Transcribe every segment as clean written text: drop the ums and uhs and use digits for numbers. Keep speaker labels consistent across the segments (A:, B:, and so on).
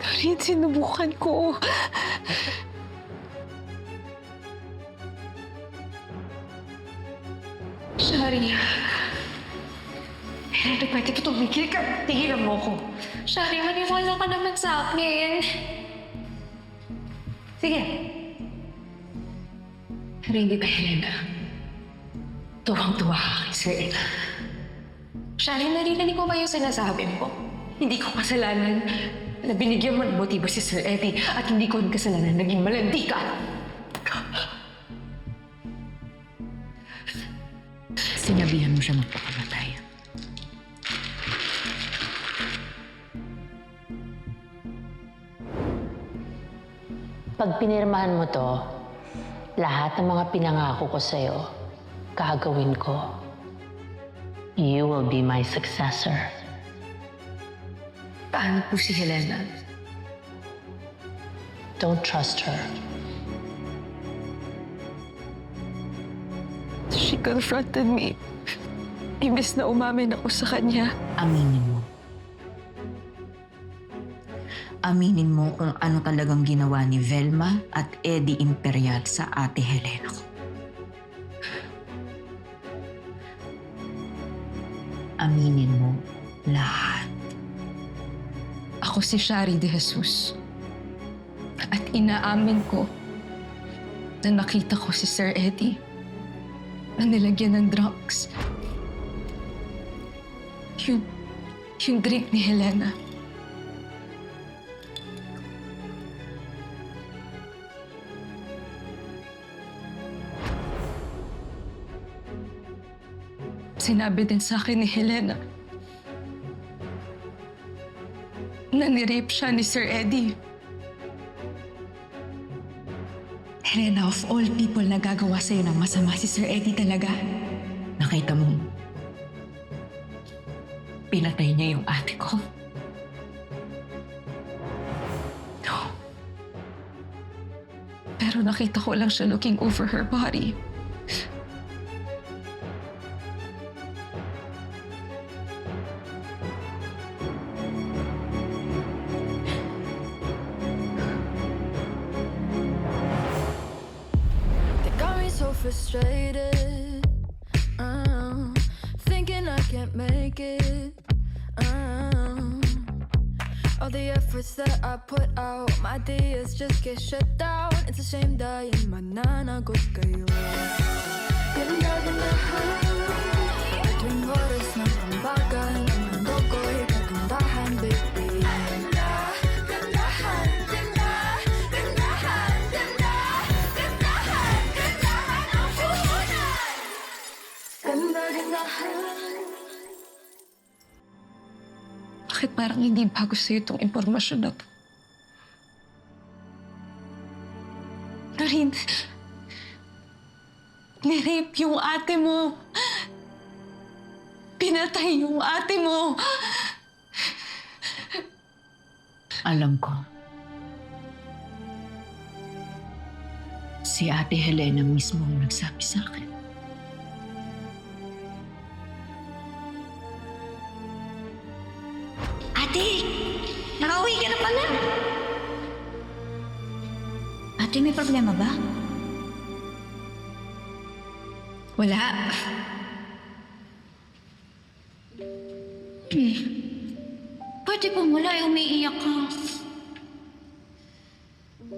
A: Noreen, sinubukan ko.
B: Shari. Hindi pwede ka tumigil ka. Tigilan mo ko. Shari, maniwala ka naman sa akin. Sige. Pero hindi ba, Helena? Tuwang-tuwa ka kay Sir Ed. Shari, narinig mo ba yung sinasabi mo? Hindi ko kasalanan na binigyan mo ng motibo si Sir Eddie at hindi ko kasalanan naging malandi ka.
C: Sinabihan mo siya magpakamatay. Pag pinirmahan mo to, lahat ng mga pinangako ko sa'yo, gagawin ko. You will be my successor.
B: Paano po si Helena?
C: Don't trust her.
A: She confronted me. Imbes na umamin ako sa kanya.
D: Aminin mo. Aminin mo kung ano talagang ginawa ni Velma at Eddie Imperial sa ate Helena ko. Aminin mo lahat.
B: Ako si Shari De Jesus. At inaamin ko na nakita ko si Sir Eddie na nilagyan ng drugs. Yung drink ni Helena. Sinabi din sa akin ni Helena na nirape siya ni Sir Eddie.
E: Helena, of all people na gagawa sa'yo ng masama, si Sir Eddie talaga.
D: Nakita mo, pinatay niya yung ate ko.
B: Pero nakita ko lang siya looking over her body.
F: Frustrated, thinking I can't make it. All the efforts that I put out, my ideas just get shut down. It's a shame dahil mananagot kayo. Ganda-gandahan, at tuwing oras ng pambagan, ang mundo ko'y kagandahan, baby.
B: Bakit parang hindi bago sa'yo itong impormasyon na to? Noreen, nirape yung ate mo. Pinatay yung ate mo.
D: Alam ko. Si ate Helena mismo ang nagsabi sa akin.
E: Ate! Nakauwi ka na pala! Ate, may problema ba?
B: Wala.
E: Pwede pong wala, umiiyak ka.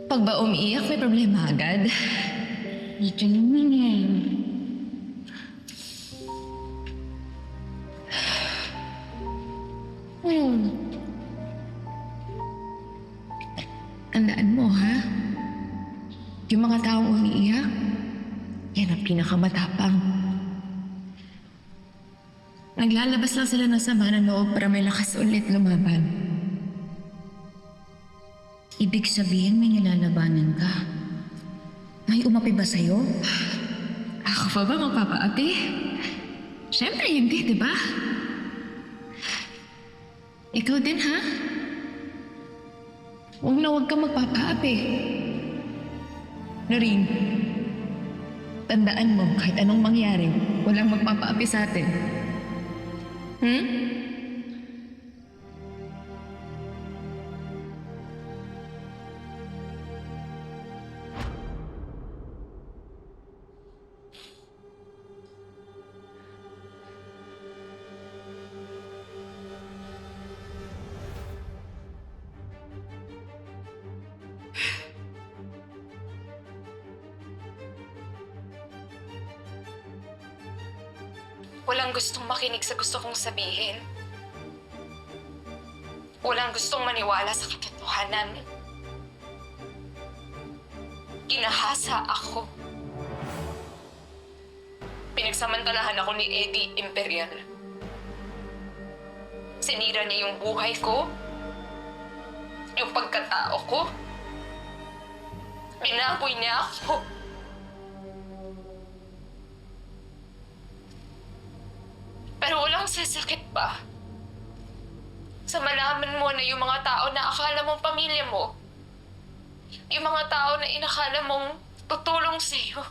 B: Pag ba umiiyak, may problema agad.
E: Dito naman eh.
B: Tandaan mo, ha? Yung mga taong umiiyak, yan ang pinakamatapang. Naglalabas lang sila ng sama ng loob para may lakas ulit lumaban.
E: Ibig sabihin may nilalabanan ka. May umapi ba sa'yo?
B: Ako pa ba magpapaapi? Siyempre hindi, di ba? Ikaw din, ha? Huwag kang magpapaapi. Noreen, tandaan mo, kahit anong mangyari, walang magpapaapi sa atin. Walang gustong makinig sa gusto kong sabihin. Walang gustong maniwala sa katotohanan. Ginahasa ako. Pinagsamantalahan ako ni Eddie Imperial. Sinira niya yung buhay ko, yung pagkatao ko. Binaboy niya ako. Pero walang sasakit pa sa malaman mo na yung mga tao na akala mong pamilya mo, yung mga tao na inakala mong tutulong sa'yo,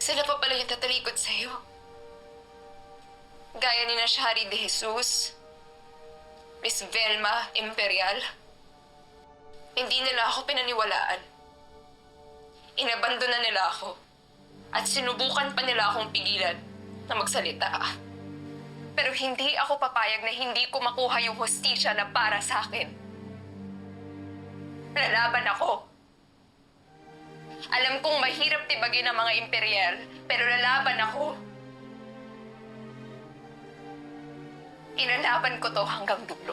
B: sila pa pala yung tatalikod sa'yo. Gaya ni na Shari de Jesus, Miss Velma Imperial. Hindi nila ako pinaniwalaan. Inabandona nila ako. At sinubukan pa nila akong pigilan na magsalita. Pero hindi ako papayag na hindi ko makuha yung hustisya na para sa akin. Lalaban ako. Alam kong mahirap tibagin ang mga imperial, pero lalaban ako. Ilalaban ko to hanggang dulo.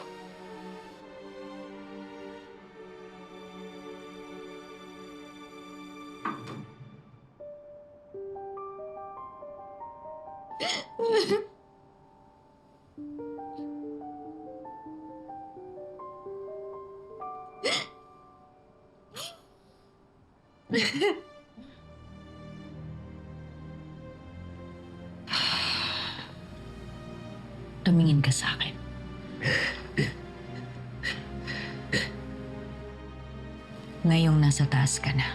D: Tumingin ka sa akin. Ngayong nasa taas ka na,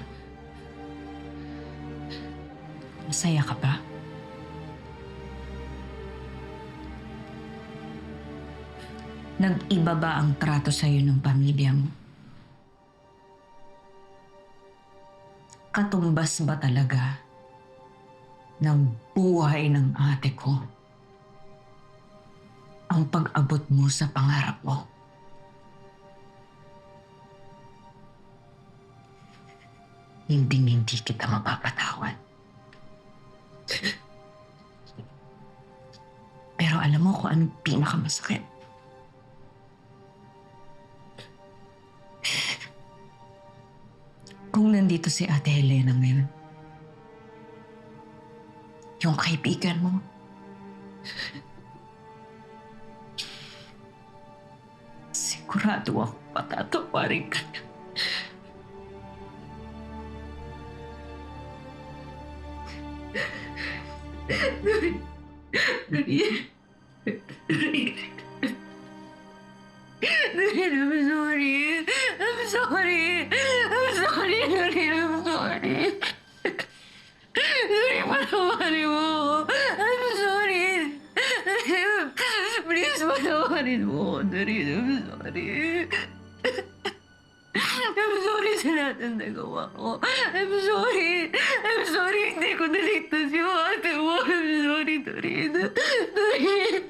D: masaya ka ba? Nag-iba ba ang trato sa'yo ng pamilya mo? Katumbas ba talaga ng buhay ng ate ko ang pag-abot mo sa pangarap mo? Hindi kita mapapatawad. Pero alam mo kung anong pinakamasakit? Kung nandito si Ate Helena ngayon, yung kaibigan mo, sigurado ako patatawarin ka niya. I'm sorry. I'm sorry. I'm sorry, Doreen. I'm sorry. Doreen, patawarin mo. I'm sorry. Please, patawarin mo. Doreen, I'm sorry. I'm sorry sa lahat ng nagawa ko. I'm sorry. I'm sorry. Hindi ko naligtas yung ate mo. I'm sorry, Doreen. Doreen.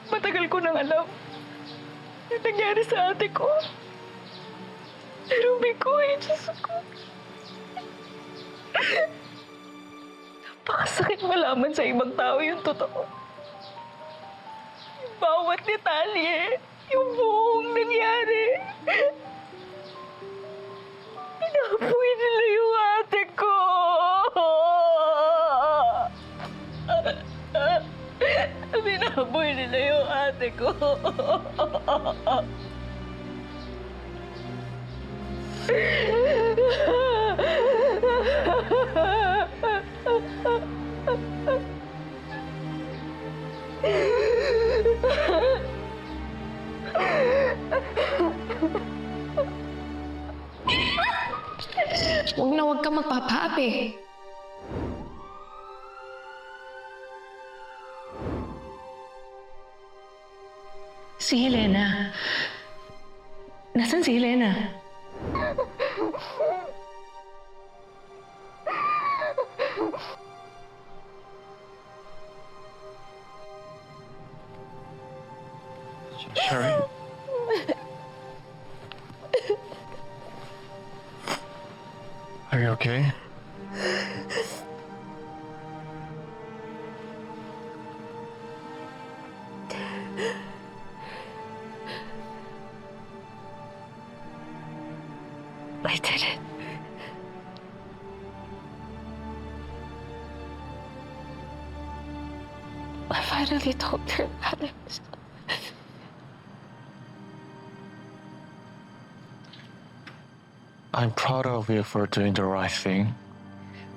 A: Matagal ko nang alam yung nangyari sa ate ko. Pero Mikoy, Diyos ko. Napakasakit malaman sa ibang tao yung totoo. Yung bawat detalye, yung buong nangyari. Pinapoy nila yung ate ko. Pinapoy nila yung ate ko.
B: Huwag ka magpapaapi. Si Helena. Nasaan si Helena?
G: Sherry? Are you okay?
A: I did it. I finally told her, Alex.
G: I'm proud of you for doing the right thing,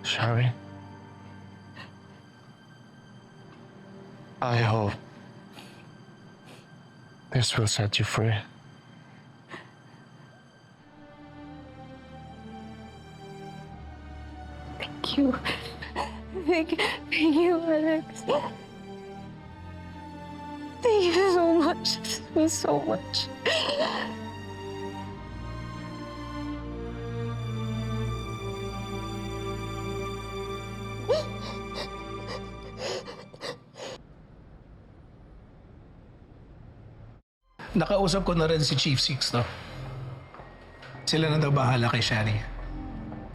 G: Sherry. I hope this will set you free.
A: Thank you. Thank you, Alex. Thank you so much. This means so much.
H: Nakausap ko na rin si Chief Six, no? Sila na daw bahala kay Shani.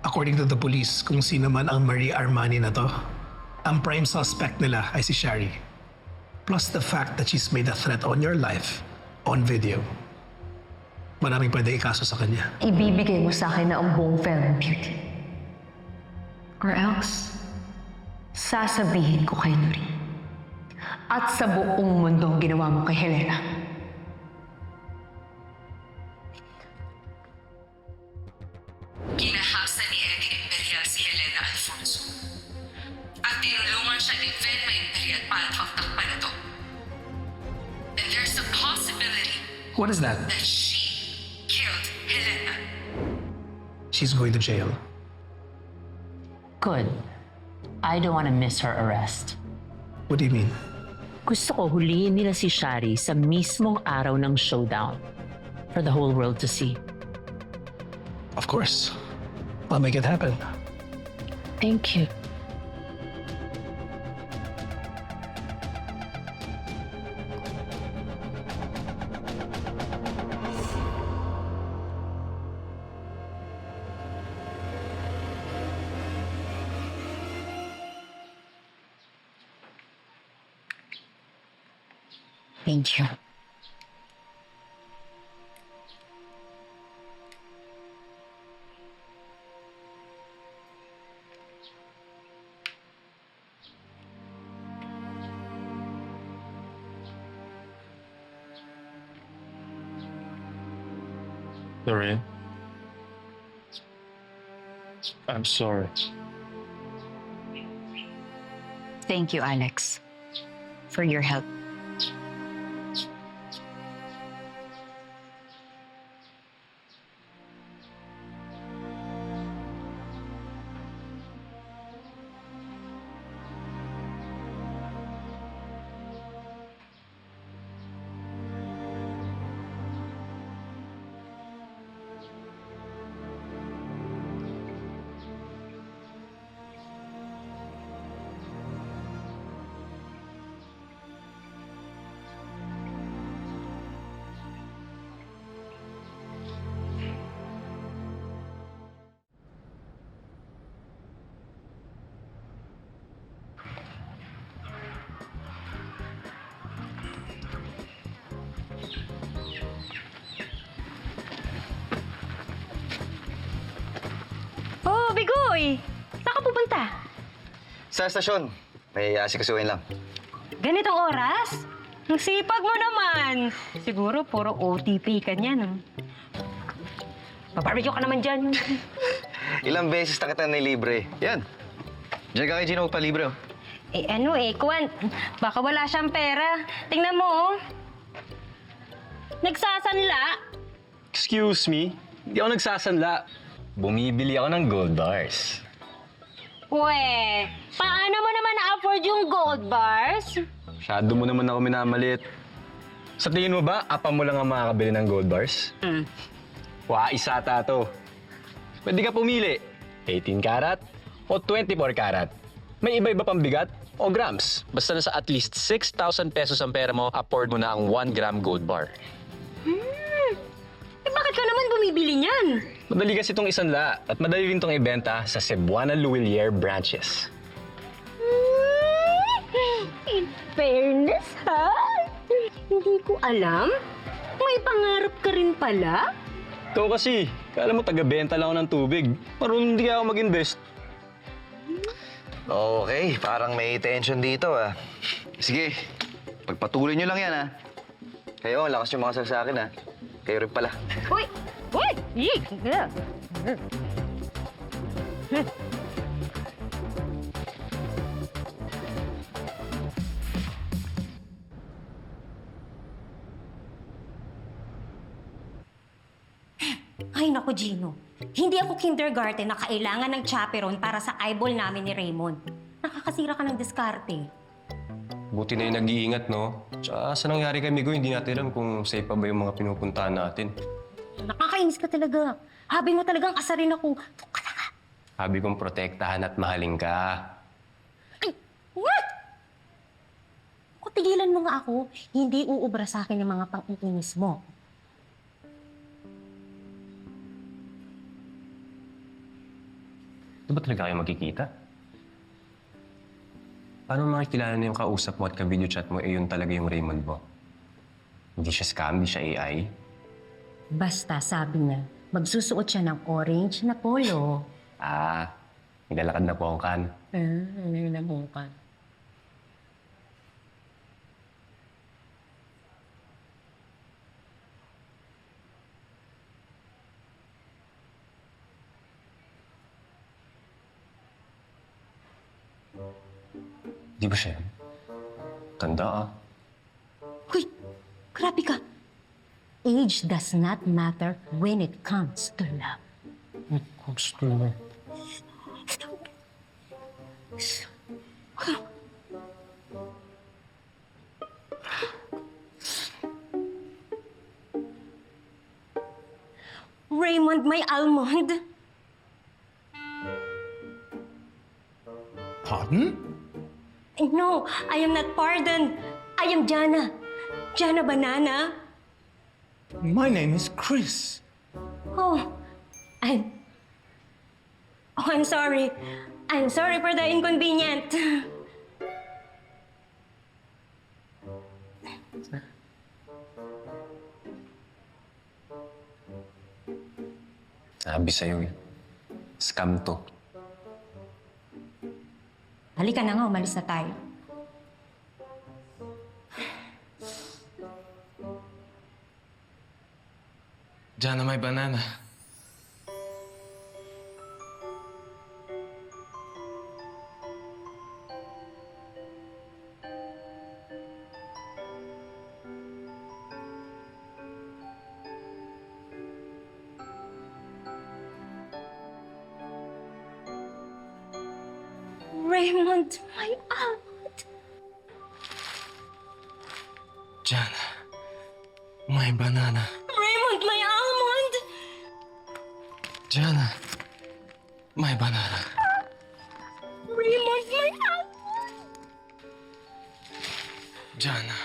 H: According to the police, kung sino man ang Marie Armani na to, ang prime suspect nila ay si Shari. Plus the fact that she's made a threat on your life on video. Maraming pwede ikaso sa kanya.
B: Ibibigay mo sa akin na ang buong Fair and Beauty. Or else, sasabihin ko kay Nuri. At sa buong mundo ang ginawa mo kay Helena.
I: Ginahasa ni Eddie Imperial si Helena Alfonso. At tinulungan siya ni Venma Imperial para takpan ito. And there's a possibility
H: What is that?
I: that she killed Helena.
H: She's going to jail.
C: Good. I don't want to miss her arrest.
H: What do you mean?
C: Gusto ko huliin nila si Shari sa mismong araw ng showdown for the whole world to see.
H: Of course. I'll make it happen.
C: Thank you.
E: Thank you.
G: Doreen, I'm sorry.
E: Thank you, Alex, for your help.
J: Migoy! Saan ka pupunta?
K: Sa estasyon. May asikasuhin lang.
J: Ganitong oras? Ang sipag mo naman. Siguro puro OTP ka niyan. Babarbecue ka naman dyan.
K: Ilang beses na kita nilibre. Yan. Diyan ka kay Gino magpalibre, oh.
J: Kwan, baka wala siyang pera. Tingnan mo, oh. Nagsasanla.
L: Excuse me? Hindi ako nagsasanla. Bumibili ako ng gold bars.
J: We, paano mo naman na-afford yung gold bars?
L: Masyado mo naman ako minamalit. Sa tingin mo ba, apa mo lang ang makakabili ng gold bars? Isa ata to. Pwede ka pumili. 18 karat o 24 karat. May iba-iba pang bigat o grams. Basta nasa at least 6,000 pesos ang pera mo, afford mo na ang 1 gram gold bar.
J: Bakit ka naman bumibili niyan?
L: Madali kasi itong isanla at madali rin itong ibenta sa Cebuana Luwilier branches.
J: In fairness, ha? Hindi ko alam. May pangarap ka rin pala?
L: Ikaw kasi, kala mo taga-benta lang ako ng tubig. Marunong hindi ako mag-invest.
K: Okay, parang may tension dito, ah. Sige, pagpatuloy nyo lang yan, ah. Kayo, lakas yung mga sa akin, ah. Kayo rin pala.
J: Uy! Uy! Yee!
M: Ay, naku, Gino. Hindi ako kindergarten na kailangan ng chaperon para sa eyeball namin ni Raymond. Nakakasira ka ng diskarte.
N: Buti na yung nag-iingat, no? Tsaka sa nangyari kay Migo, hindi natin alam kung safe pa ba yung mga pinupuntahan natin.
M: Nakakainis ka talaga. Habi mo talagang asarin ako.
N: Sabi kong protektahan at mahalin ka.
M: Ay! What? Kung tigilan mo nga ako, hindi uubra sa akin yung mga pang-iinis mo.
N: Di ba talaga kayo magkikita? Paano makikilala na yung kausap mo at ka-video chat mo, yun talaga yung Raymond mo? Hindi siya scam, hindi siya AI?
M: Basta sabi niya, magsusuot siya ng orange na polo.
N: Naglalakad na po ang kan.
M: Nabukan.
N: Di ba siya? Tanda,
M: Uy! Grabe ka! Age does not matter when it comes to love. Raymond, my almond.
H: Pardon?
M: No, I am not pardoned. I am Jana. Jana Banana.
H: My name is Chris.
M: Oh, I'm sorry. I'm sorry for the inconvenient.
N: Sabi sa'yo eh. Scam to.
M: Halika na nga, umalis na tayo.
N: Jana, may banana.
M: Raymond, my almond.
N: Jana, may banana.
M: Raymond, my almond.
N: Jana, may banana.
M: Raymond, my almond.
N: Jana.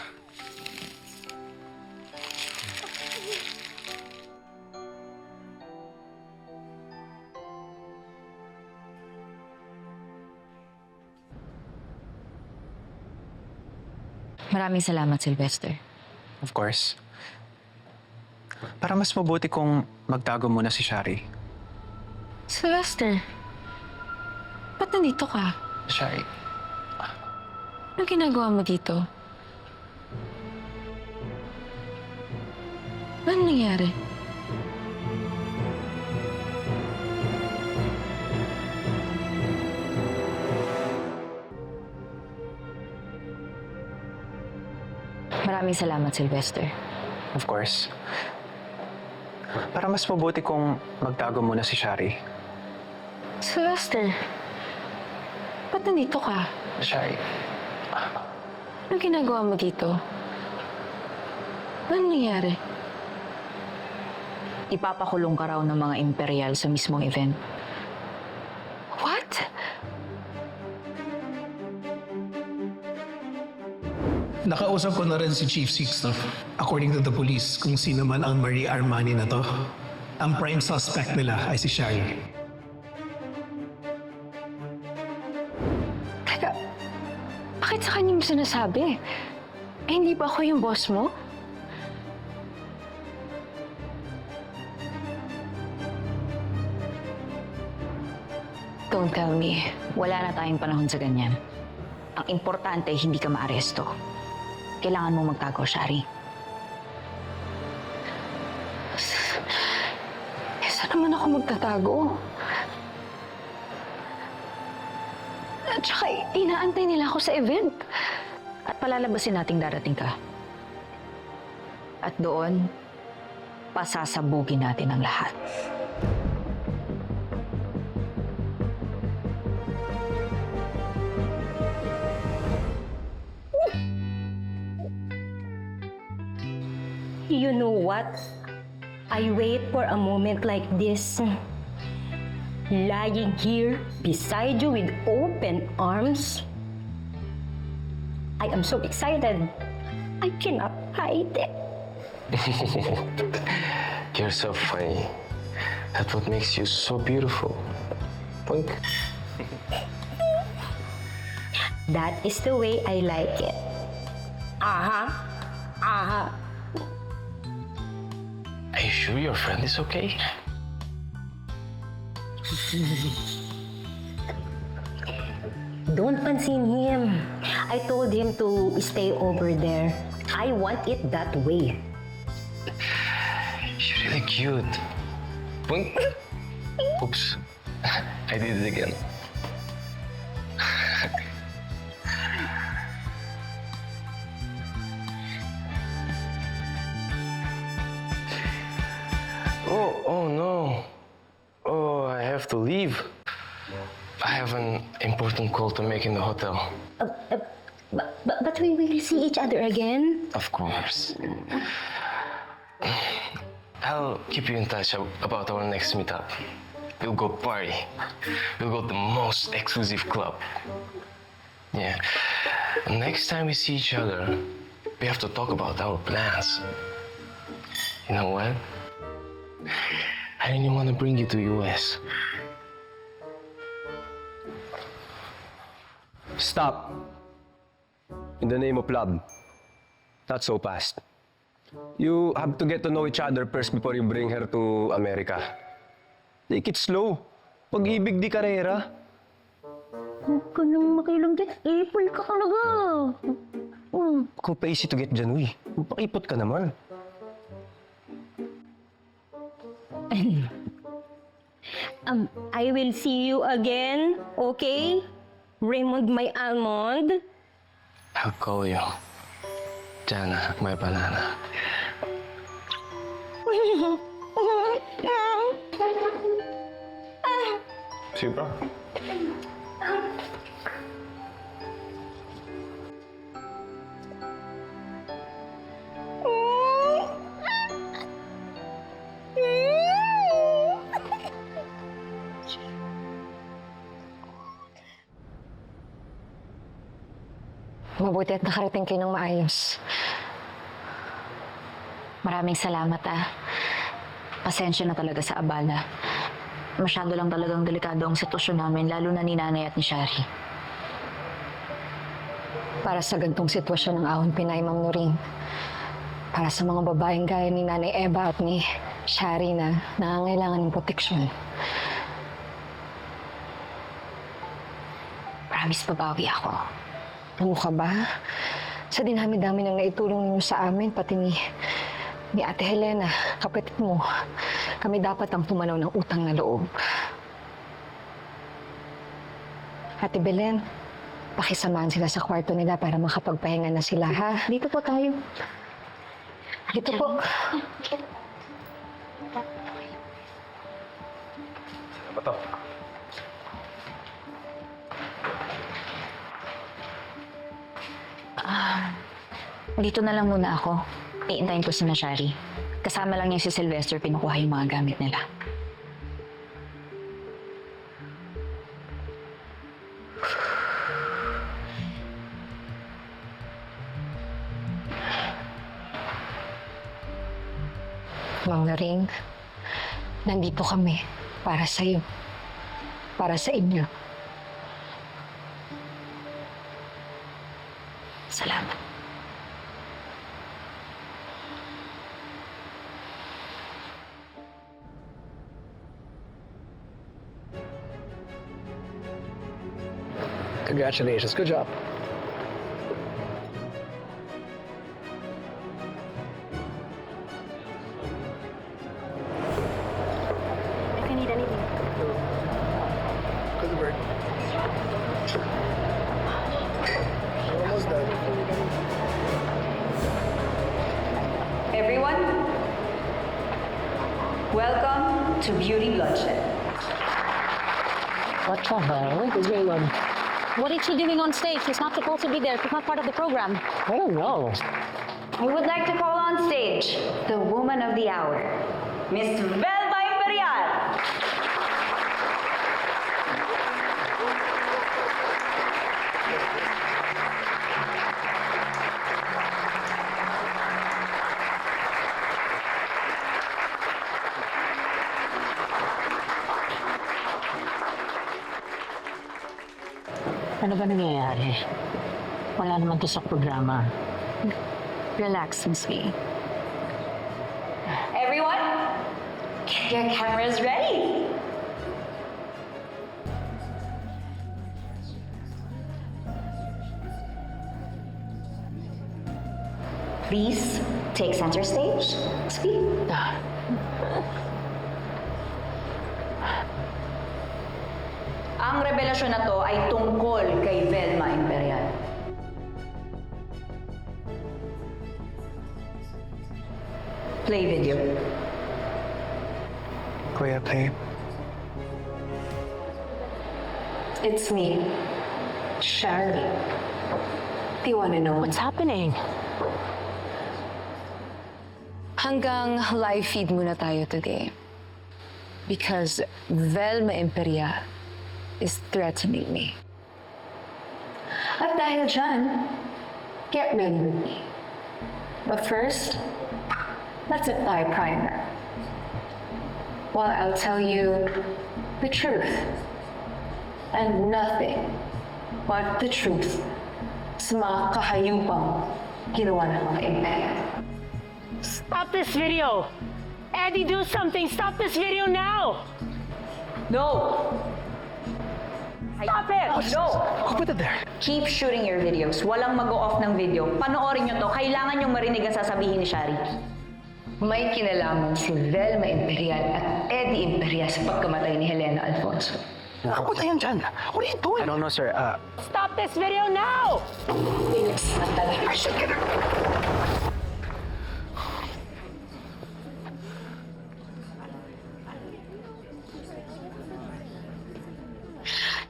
E: Maraming salamat, Sylvester.
O: Of course. Para mas mabuti kung magtago muna si Shari.
E: Sylvester,
A: Ba't nandito ka?
G: Shari,
A: Ano ginagawa mo dito? Ano nangyari?
C: Maraming salamat, Sylvester.
O: Of course. Para mas mabuti kung magtago muna si Shari.
A: Sylvester, ba't nandito ka?
G: Shari,
A: Ano ginagawa mo dito? Ano nangyari?
C: Ipapakulong ka raw ng mga imperial sa mismong event.
A: What?
H: Nakausap ko na rin si Chief Sixto. According to the police, kung sino man ang Marie Armani na to, ang prime suspect nila ay si Shari.
A: Teka, bakit sa kanya mo sinasabi? Eh, hindi ba ako yung boss mo?
C: Don't tell me. Wala na tayong panahon sa ganyan. Ang importante, hindi ka maaresto. Kailangan mo magtago, Shari.
A: Saan naman ako magtatago? At saka, inaantay nila ako sa event.
C: At palalabasin nating darating ka. At doon, pasasabugin natin ang lahat.
J: You know what? I wait for a moment like this. Lying here beside you with open arms. I am so excited. I cannot hide it.
N: You're so funny. That's what makes you so beautiful. Punk.
J: That is the way I like it. Aha. Aha.
N: Are you sure your friend is okay?
J: Don't pansin him. I told him to stay over there. I want it that way.
N: You're really cute. Punk. Oops. I did it again. Oh no. Oh, I have to leave. I have an important call to make in the hotel.
J: But we will see each other again.
N: Of course. I'll keep you in touch about our next meetup. We'll go party. We'll go to the most exclusive club. Yeah. And next time we see each other, we have to talk about our plans. You know what? I really want to bring you to US.
L: Stop. In the name of love. Not so fast. You have to get to know each other first before you bring her to America. Take it slow. Pag-ibig di karera.
J: Huwag ka nang makilang dyan. April ka talaga.
L: Kung pa-easy to get dyan, uy. Pakipot ka naman.
J: I will see you again, okay? Raymond, my almond.
N: I'll call you. Jana, my banana.
L: Super.
C: Mabuti at nakarating kayo ng maayos. Maraming salamat Pasensya na talaga sa abala. Masyado lang talagang delikado ang sitwasyon namin, lalo na ni Nanay at ni Shari.
A: Para sa gantong sitwasyon ng ahon Pinay, Ma'am Nuring. Para sa mga babaeng gaya ni Nanay Eva at ni Shari na nangangailangan ng proteksyon. Promise, babawi ako. Ano ka ba? Sa dinami-dami ng naitulong niyo sa amin, pati ni Ate Helena, kapatid mo, kami dapat ang pumanaw ng utang na loob. Ate Belen, pakisamahan sila sa kwarto nila para makapagpahinga na sila, ha? Dito po tayo. Dito po.
L: Ano to?
E: Dito na lang muna ako. Iintayin ko si Shari. Kasama lang niya si Sylvester, pinukuha yung mga gamit nila.
A: Mang Ring, nandito kami para sa'yo. Para sa inyo.
E: Salamat.
H: Congratulations. Good job.
M: If you need anything.
H: Good work. Almost done.
I: Everyone, welcome to Beauty Bloodshed.
C: What the hell? What's going on?
A: What is she doing on stage? She's not supposed to be there. She's not part of the program.
C: I don't know.
I: I would like to call on stage the woman of the hour, Miss Velma Imperial.
C: Ano ba nangyayari? Wala naman to sa programa.
E: Relax, Miss V.
I: Everyone, get your cameras ready. Please take center stage. Speak. Ang revelasyon na to ay tungkol kay Velma Imperial. Play video.
H: Kuya, play.
A: It's me, Shari. Do you want to know?
C: What's happening?
B: Hanggang live feed muna tayo today. Because Velma Imperial is threatening me.
A: At dahil dyan, get ready with me. But first, let's apply primer. While I'll tell you the truth. And nothing but the truth sa mga kahayupang ginawa ng mga imperial.
C: Stop this video! Eddie, do something! Stop this video now!
I: No! Stop it! No!
H: Who put it there?
I: Keep shooting your videos. Walang mag-o-off ng video. Panoorin nyo to. Kailangan yung marinig ang sasabihin ni Shari. May kinalaman si Velma Imperial at Eddie Imperial sa pagkamatay ni Helena Alfonso.
H: Ako na yan dyan. What are you doing? I don't know, sir.
C: Stop this video now!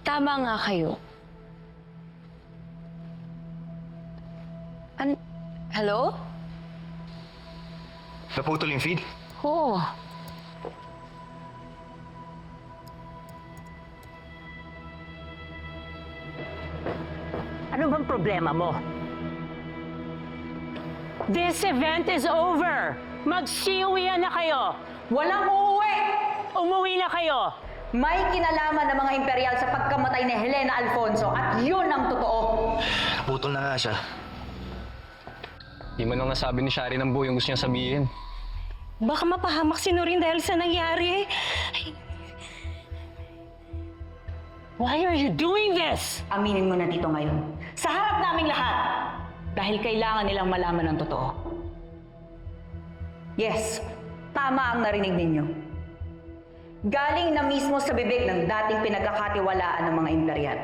B: Tama nga kayo. Hello?
K: Naputol yung feed?
B: Oo.
C: Ano bang problema mo? This event is over! Magsiuwian na kayo!
I: Walang uuwi!
C: Umuwi na kayo!
I: May kinalaman ng mga imperial sa pagkamatay ni Helena Alfonso at yun ang totoo.
K: Naputol na nga siya.
L: Di man lang nasabi ni Shari ng buo yung gusto niya sabihin.
M: Baka mapahamak si Noreen dahil sa nangyari. Ay,
C: Why are you doing this?
I: Aminin mo na dito ngayon. Sa harap naming lahat. Dahil kailangan nilang malaman ng totoo. Yes, tama ang narinig ninyo. Galing na mismo sa bibig ng dating pinagkakatiwalaan ng mga imperial.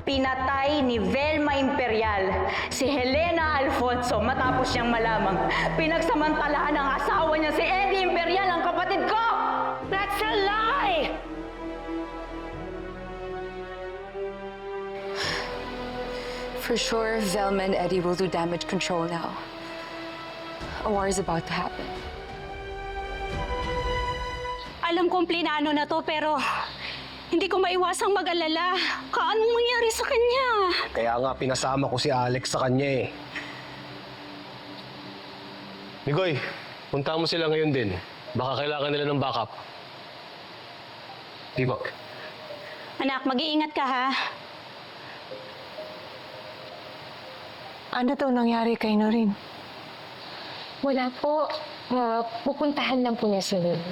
I: Pinatay ni Velma Imperial si Helena Alfonso matapos niyang malamang pinagsamantalaan ng asawa niya si Eddie Imperial, ang kapatid ko!
C: That's a lie!
B: For sure, Velma and Eddie will do damage control now. A war is about to happen.
M: Alam kong plinano na to, pero hindi ko maiwasang mag-alala. Anong mangyari sa kanya?
L: Kaya nga pinasama ko si Alex sa kanya eh. Migoy, punta mo sila ngayon din. Baka kailangan nila ng backup. Tibok.
M: Anak, mag-iingat ka ha.
B: Ano daw nangyari kay Noreen? Wala po. Pupuntahan lang po niya sa loob.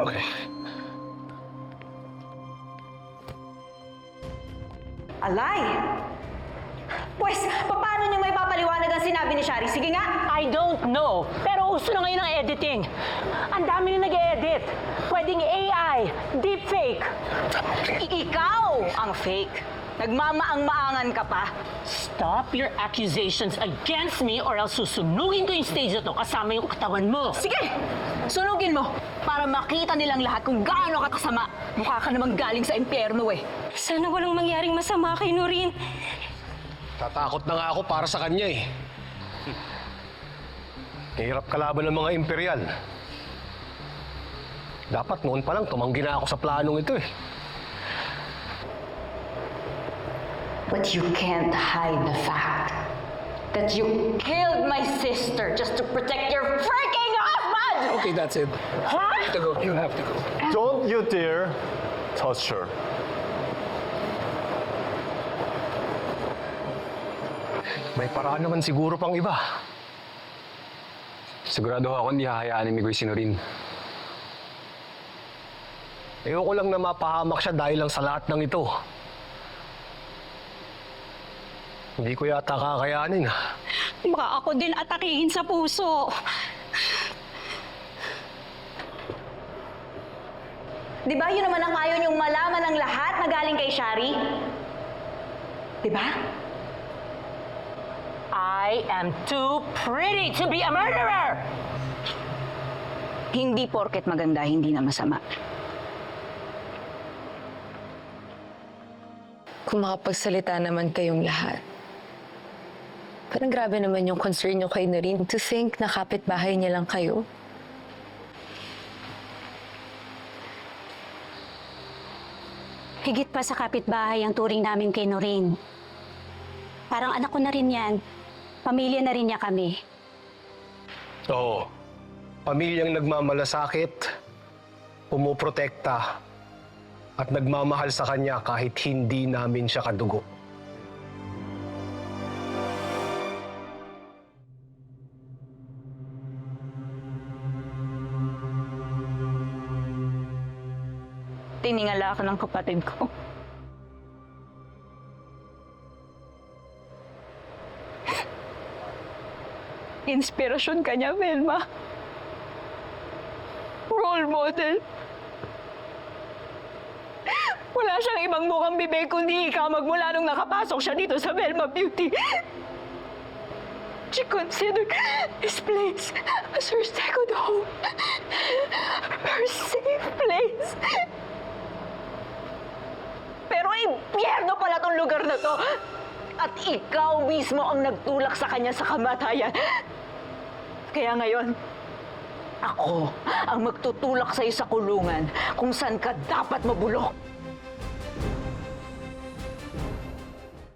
L: Okay.
I: Alay! Pwes, paano niyo may papaliwanag ang sinabi ni Shari? Sige nga!
C: I don't know. Pero uso na ngayon ang editing. Ang dami na nag-edit. Pwedeng AI, deepfake.
I: Ikaw ang fake. Nagmamaang-maangan ka pa.
C: Stop your accusations against me or else susunugin ko yung stage na to kasama yung katawan mo.
I: Sige! Sunugin mo para makita nilang lahat kung gaano ka kasama. Mukha ka namang galing sa impyerno eh.
M: Sana walang mangyaring masama kay Noreen.
L: Tatakot na nga ako para sa kanya eh. Hirap kalaban ng mga imperial. Dapat noon pa lang tumanggi na ako sa planong ito eh.
I: But you can't hide the fact that you killed my sister just to protect your freaking husband!
H: Okay, that's it.
I: Huh?
H: You have to go. You have to go.
P: Don't you dare touch her.
L: May paraan naman siguro pang iba.
O: Sigurado ako hindi hahayaan ni Migoy si Noreen.
L: Ayoko lang na mapahamak siya dahil lang sa lahat ng ito. Hindi ko yata kakayanin.
M: Baka ako din atakihin sa puso.
I: Di ba yun naman ang ayaw niyong malaman ng lahat na galing kay Shari? Di ba?
C: I am too pretty to be a murderer!
I: Hindi porket maganda, hindi na masama.
B: Kung makapagsalita naman kayong lahat. Parang grabe naman yung concern nyo kay Noreen to think na kapitbahay niya lang kayo.
M: Higit pa sa kapitbahay ang turing namin kay Noreen. Parang anak ko na rin yan. Pamilya na rin niya kami.
L: Oo. Pamilyang nagmamalasakit, pumuprotekta, at nagmamahal sa kanya kahit hindi namin siya kadugo.
I: Tiningala ako ng kapatid ko. Inspirasyon ka niya, Velma. Role model. Wala siyang ibang mukhang bibig kundi ikaw magmula nung nakapasok siya dito sa Velma Beauty. She considered this place as her second home. Her safe place. Pero impyerno pala tong lugar na to. At ikaw mismo ang nagtulak sa kanya sa kamatayan. Kaya ngayon, ako ang magtutulak sa'yo sa kulungan kung saan ka dapat mabulok.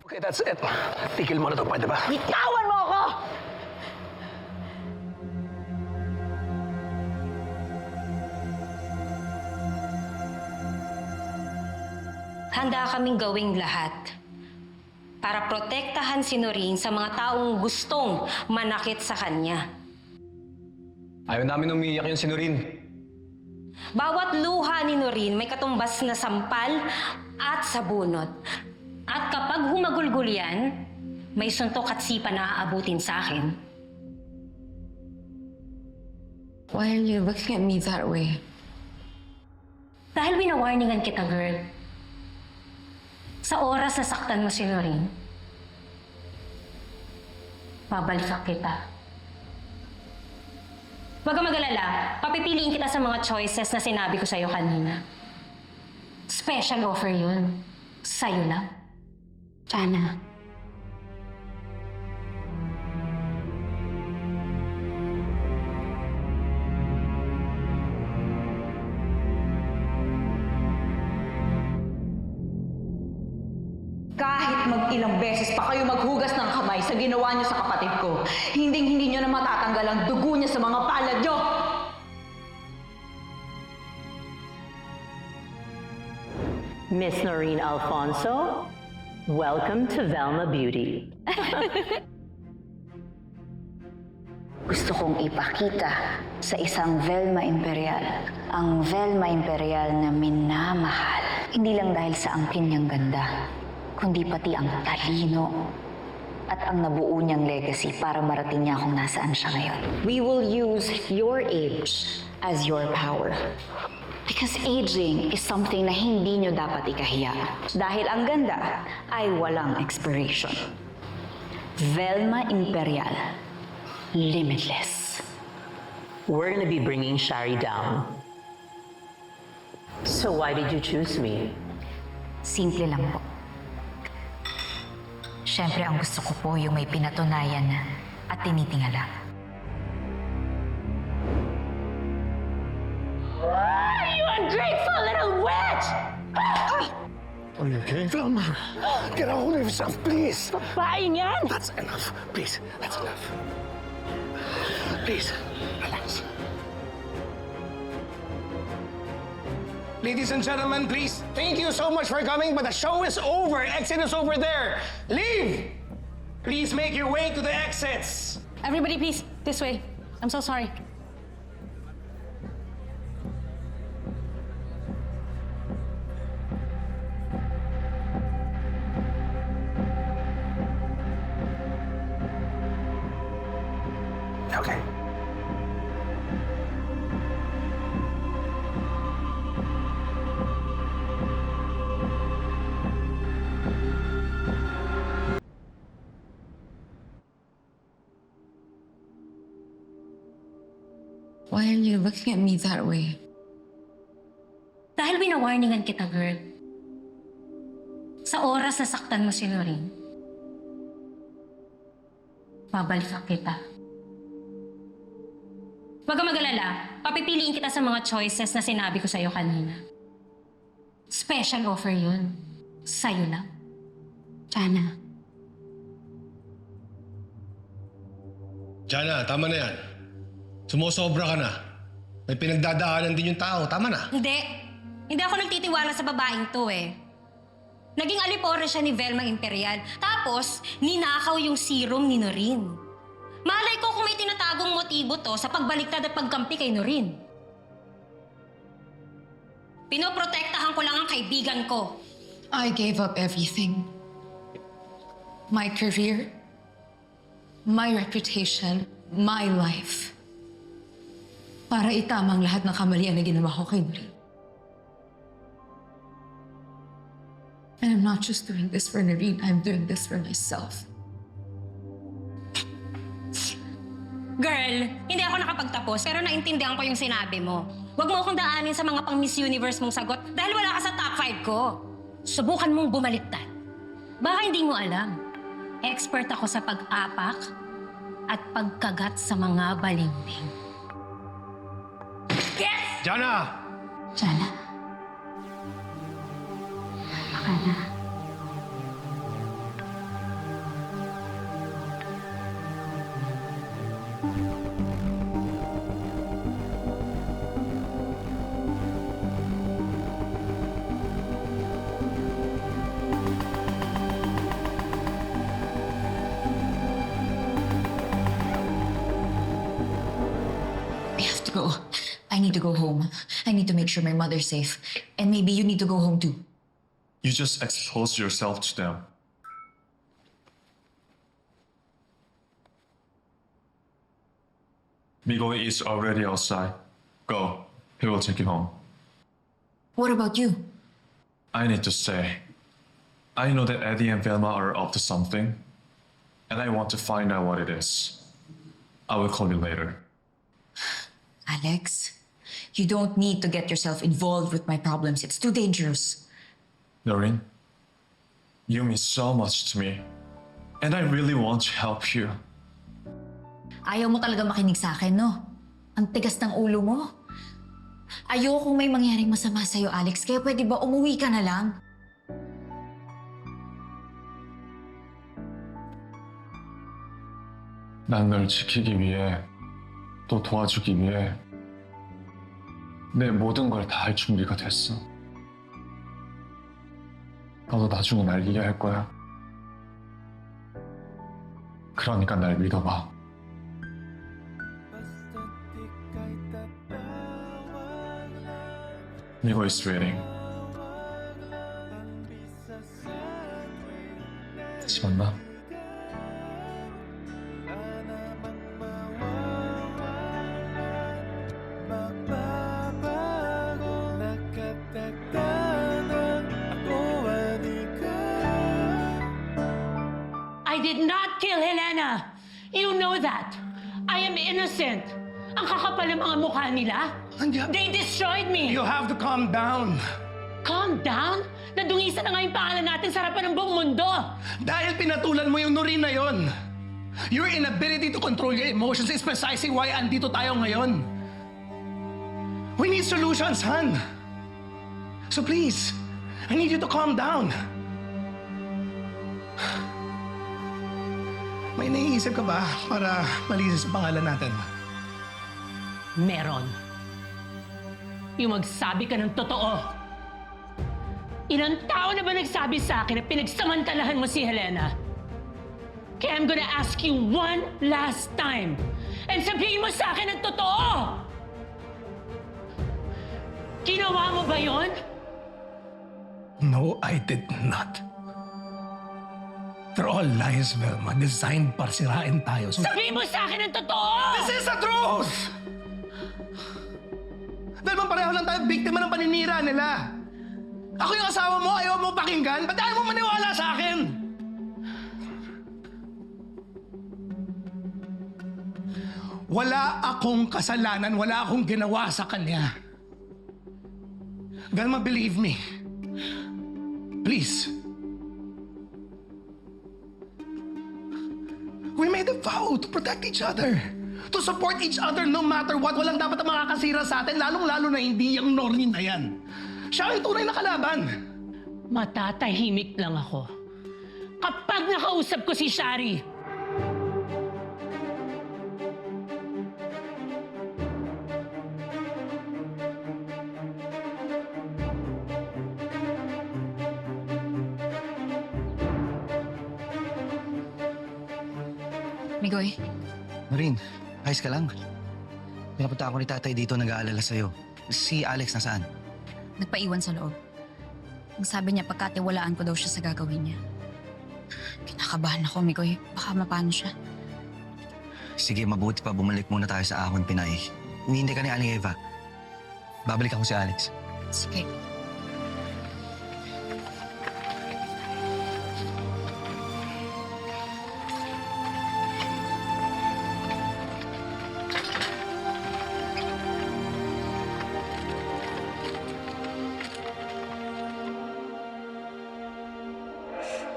H: Okay, that's it. Tigil mo na ito, pwede ba?
I: Bitawan mo ako!
M: handa kaming gawing lahat para protektahan si Noreen sa mga taong gustong manakit sa kanya.
L: Ayaw namin umiiyak yun si Noreen.
M: Bawat luha ni Noreen may katumbas na sampal at sabunot. At kapag humagulgol yan, may suntok at sipa na aabutin sa akin.
B: Why are you looking at me that way?
M: Dahil winawarningan kita, girl. Sa oras na saktan mo si Noreen, babalikan kita. Huwag kang mag-alala, papipiliin kita sa mga choices na sinabi ko sa'yo kanina. Special offer yun. Sa'yo lang.
A: Jana.
I: Kahit mag-ilang beses pa kayo maghugas ng kamay sa ginawa niyo sa kapatid ko, hindi niyo na matatanggal ang dugo niya sa mga palad niyo!
C: Miss Noreen Alfonso, welcome to Velma Beauty.
A: Gusto kong ipakita sa isang Velma Imperial ang Velma Imperial na minamahal. Hindi lang dahil sa angkin niyang ganda, kundi pati ang talino at ang nabuo niyang legacy para marating niya kung nasaan siya ngayon. We will use your age as your power. Because aging is something na hindi niyo dapat ikahiya. Dahil ang ganda ay walang expiration. Velma Imperial. Limitless.
C: We're gonna be bringing Shari down. So why did you choose me?
E: Simple lang po. Siyempre, ang gusto ko po yung may pinatunayan at tinitingala.
C: You ungrateful little witch!
P: Are you okay? Velma, get a hold of yourself, please.
C: Babaeng yan!
P: That's enough. Please, that's enough. Please, relax.
H: Ladies and gentlemen, please, thank you so much for coming, but the show is over. Exit is over there. Leave! Please make your way to the exits.
B: Everybody, please, this way. I'm so sorry.
H: Okay.
B: Why are you looking at me that way?
M: Dahil winawarningan kita, girl. Sa oras na saktan mo si Noreen, babalikan kita. Huwag kang mag-alala, papipiliin kita sa mga choices na sinabi ko sa'yo kanina. Special offer yun. Sa'yo lang.
A: Jana.
Q: Jana, tama na yan. Sumusobra ka na. May pinagdadaanan din yung tao. Tama na.
M: Hindi. Hindi ako nagtitiwala sa babaeng to eh. Naging alipore siya ni Velma Imperial. Tapos, ninakaw yung serum ni Noreen. Malay ko kung may tinatagong motibo to sa pagbaliktad at pagkampi kay Noreen. Pinoprotektahan ko lang ang kaibigan ko.
B: I gave up everything. My career, my reputation, my life. Para itama ang lahat ng kamalian na ginawa ko kay Noreen. And I'm not just doing this for Noreen, I'm doing this for myself.
M: Girl, hindi ako nakapagtapos pero naintindihan ko yung sinabi mo. Huwag mo akong daanin sa mga pang Miss Universe mong sagot dahil wala ka sa top 5 ko. Subukan mong bumaliktad. Baka hindi mo alam. Expert ako sa pag-apak at pagkagat sa mga balimbing. Yes!
Q: Jana!
A: Jana. Baka na.
B: go. I need to go home. I need to make sure my mother's safe. And maybe you need to go home too.
G: You just expose yourself to them. Migoi is already outside. Go. He will take you home.
B: What about you?
G: I need to stay. I know that Eddie and Velma are up to something, and I want to find out what it is. I will call you later.
B: Alex, you don't need to get yourself involved with my problems. It's too dangerous.
G: Noreen, you mean so much to me, and I really want to help you.
B: Ayaw mo talaga makinig sa akin, no? Ang tigas ng ulo mo. Ayokong may mangyaring masama sa'yo, Alex. Kaya pwede ba umuwi ka na lang?
G: 난 널 지키기 위해, 또 도와주기 위해 내 모든 걸 다 할 준비가 됐어. 너도 나중에 날 이해할 거야. 그러니까 날 믿어봐. Migo is waiting. 다시 만나.
C: I did not kill Helena. You know that. I am innocent. Ang kakapal ng mga mukha nila. They destroyed me.
H: You have to calm down.
C: Calm down? Nadungisan na nga yung pangalan natin sa harapan ng buong mundo.
H: Dahil pinatulan mo yung Noreen na yon. Your inability to control your emotions is precisely why andito tayo ngayon. We need solutions, Han. So please, I need you to calm down. May naiisip ka ba para malinis sa pangalan natin?
C: Meron. Yung magsabi ka ng totoo. Ilang tao na ba nagsabi sa akin na pinagsamantalahan mo si Helena? Kaya I'm gonna ask you one last time. And sabihin mo sa akin ang totoo! Ginawa mo ba yon?
H: No, I did not. They're all lies, Velma. Designed para sirain tayo. So...
C: Sabihin mo sa akin ang totoo!
H: This is the truth! Velma, pareho lang tayo biktima ng paninira nila. Ako yung asawa mo, ayaw mo pakinggan, ba't ayaw mo maniwala sa akin? Wala akong kasalanan, wala akong ginawa sa kanya. Velma, believe me. Please. We made a vow to protect each other. To support each other no matter what. Walang dapat ang makakasira sa atin, lalong-lalo na hindi yung Noreen na yan. Siya ang tunay na kalaban.
C: Matatahimik lang ako kapag nakausap ko si Shari.
B: Migoy,
K: Noreen, ayos ka lang. Pinapunta ako ni tatay dito, nag-aalala sa'yo. Si Alex nasaan?
E: Nagpaiwan sa loob. Ang sabi niya, pagkatiwalaan ko daw siya sa gagawin niya. Kinakabahan ako, Migoy. Baka mapano siya.
K: Sige, mabuti pa bumalik muna tayo sa Ahon, Pinay. Hinihintay ka ni Aling Eva. Babalik ako si Alex.
E: Sige.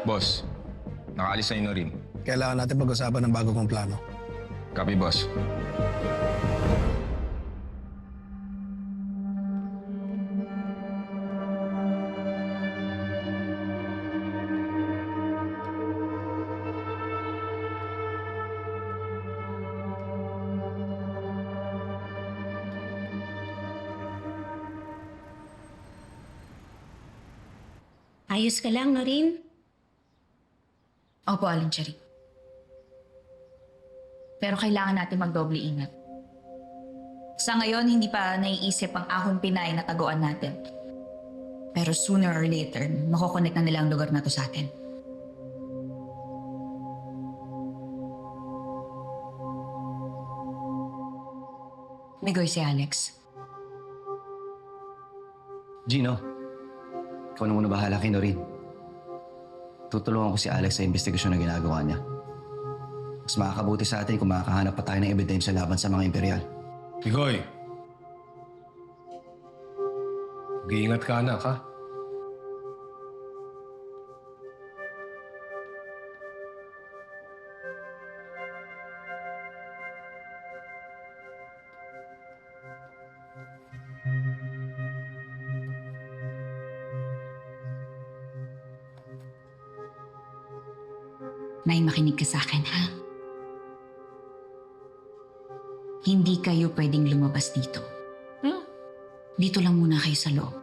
R: Boss, nakaalis na yung Noreen.
H: Kailangan natin pag-usapan ng bago kong plano.
R: Copy, boss.
M: Ayos ka lang, Noreen?
B: Opo, Aling Cherry. Pero kailangan natin magdoble ingat.
E: Sa ngayon, hindi pa naiisip ang ahon Pinay na taguan natin. Pero sooner or later, makokonek na nila ang lugar na to sa atin. Migoy si Alex.
K: Gino, ikaw na muna bahala kay Noreen. Tutulungan ko si Alex sa investigasyon na ginagawa niya. Mas makakabuti sa atin kung makakahanap pa tayo ng ebidensya laban sa mga imperial.
Q: Tigoy! Mag-iingat ka, anak, ha?
E: Nay, makinig ka sa akin, ha? Hindi kayo pwedeng lumabas dito. Dito lang muna kayo sa loob.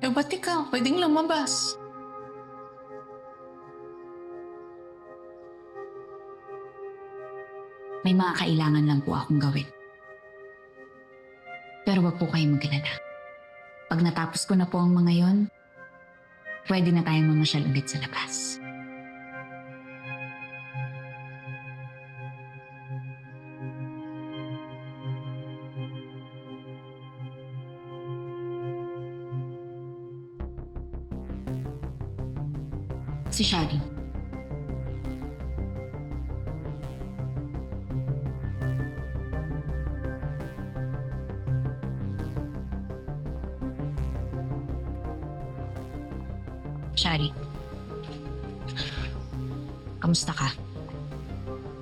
B: Ba't ikaw? Pwedeng lumabas.
E: May mga kailangan lang po akong gawin. Pero wag po kayong mag-alala. Pag natapos ko na po ang mga yon, pwede na tayong mamasyal ulit sa labas. Si Shari. Shari. Kamusta ka?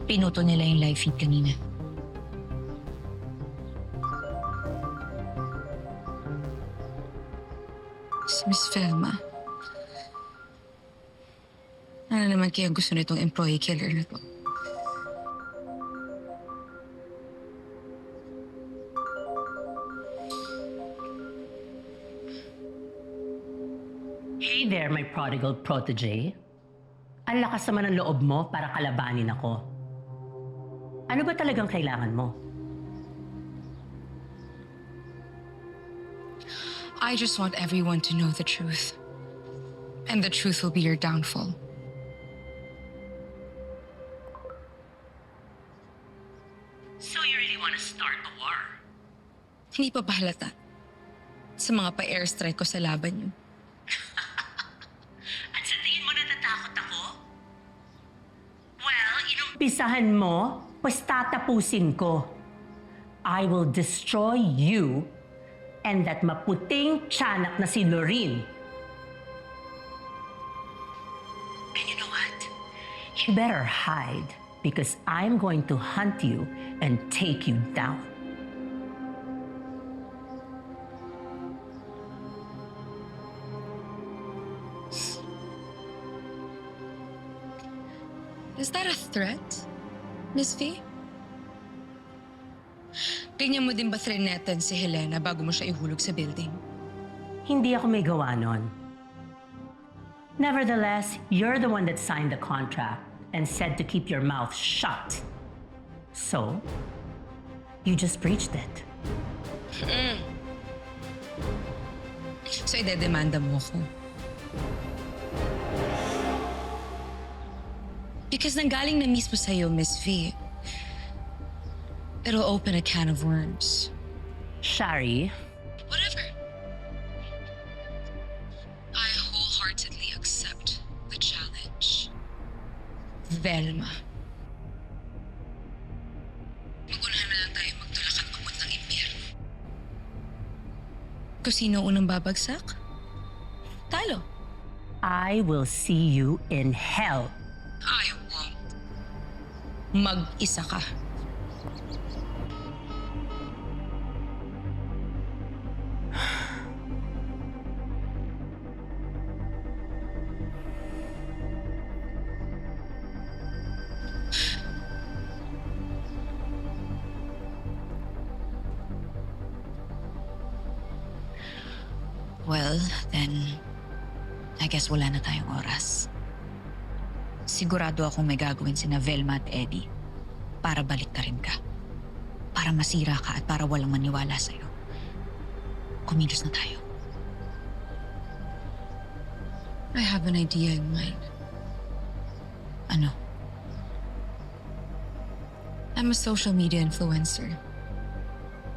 E: Pinuto nila yung live feed kanina.
B: Si Miss Velma. Ano naman kaya gusto nitong employee killer na to?
C: Hey there, my prodigal protege. Ang lakas naman ng loob mo para kalabanin ako. Ano ba talagang kailangan mo?
B: I just want everyone to know the truth. And the truth will be your downfall.
C: So you really want to start a war?
B: Hindi pa ba halata sa mga pa-airstrike ko sa laban niyo?
C: At sa tingin mo natatakot ako? Well, inumpisahan mo, pues tatapusin ko. I will destroy you and that maputing tiyanak na si Noreen. And you know what? You better hide because I'm going to hunt you and take you down.
B: Is that a threat, Miss V? Ganyan mo din ba threatened si Helena bago mo siya ihulog sa building?
C: Hindi ako may gawa nun. Nevertheless, you're the one that signed the contract and said to keep your mouth shut. So, you just breached it.
B: So, idedemanda mo ko. Because nanggaling na mismo sa'yo, Miss V. It'll open a can of worms.
C: Shari?
B: Whatever. I wholeheartedly accept the challenge. Velma. Mag-unahan na lang tayo magtulakan papuntang impyerno. Kung sino unang babagsak, talo.
C: I will see you in hell.
B: I won't. Mag-isa ka.
E: Well, then, I guess wala na tayong oras. Sigurado akong may gagawin sina Velma at Eddie para baliktarin ka. Para masira ka at para walang maniwala sa'yo. Kumilos na tayo. I have an idea in mind. Ano? I'm a social media influencer.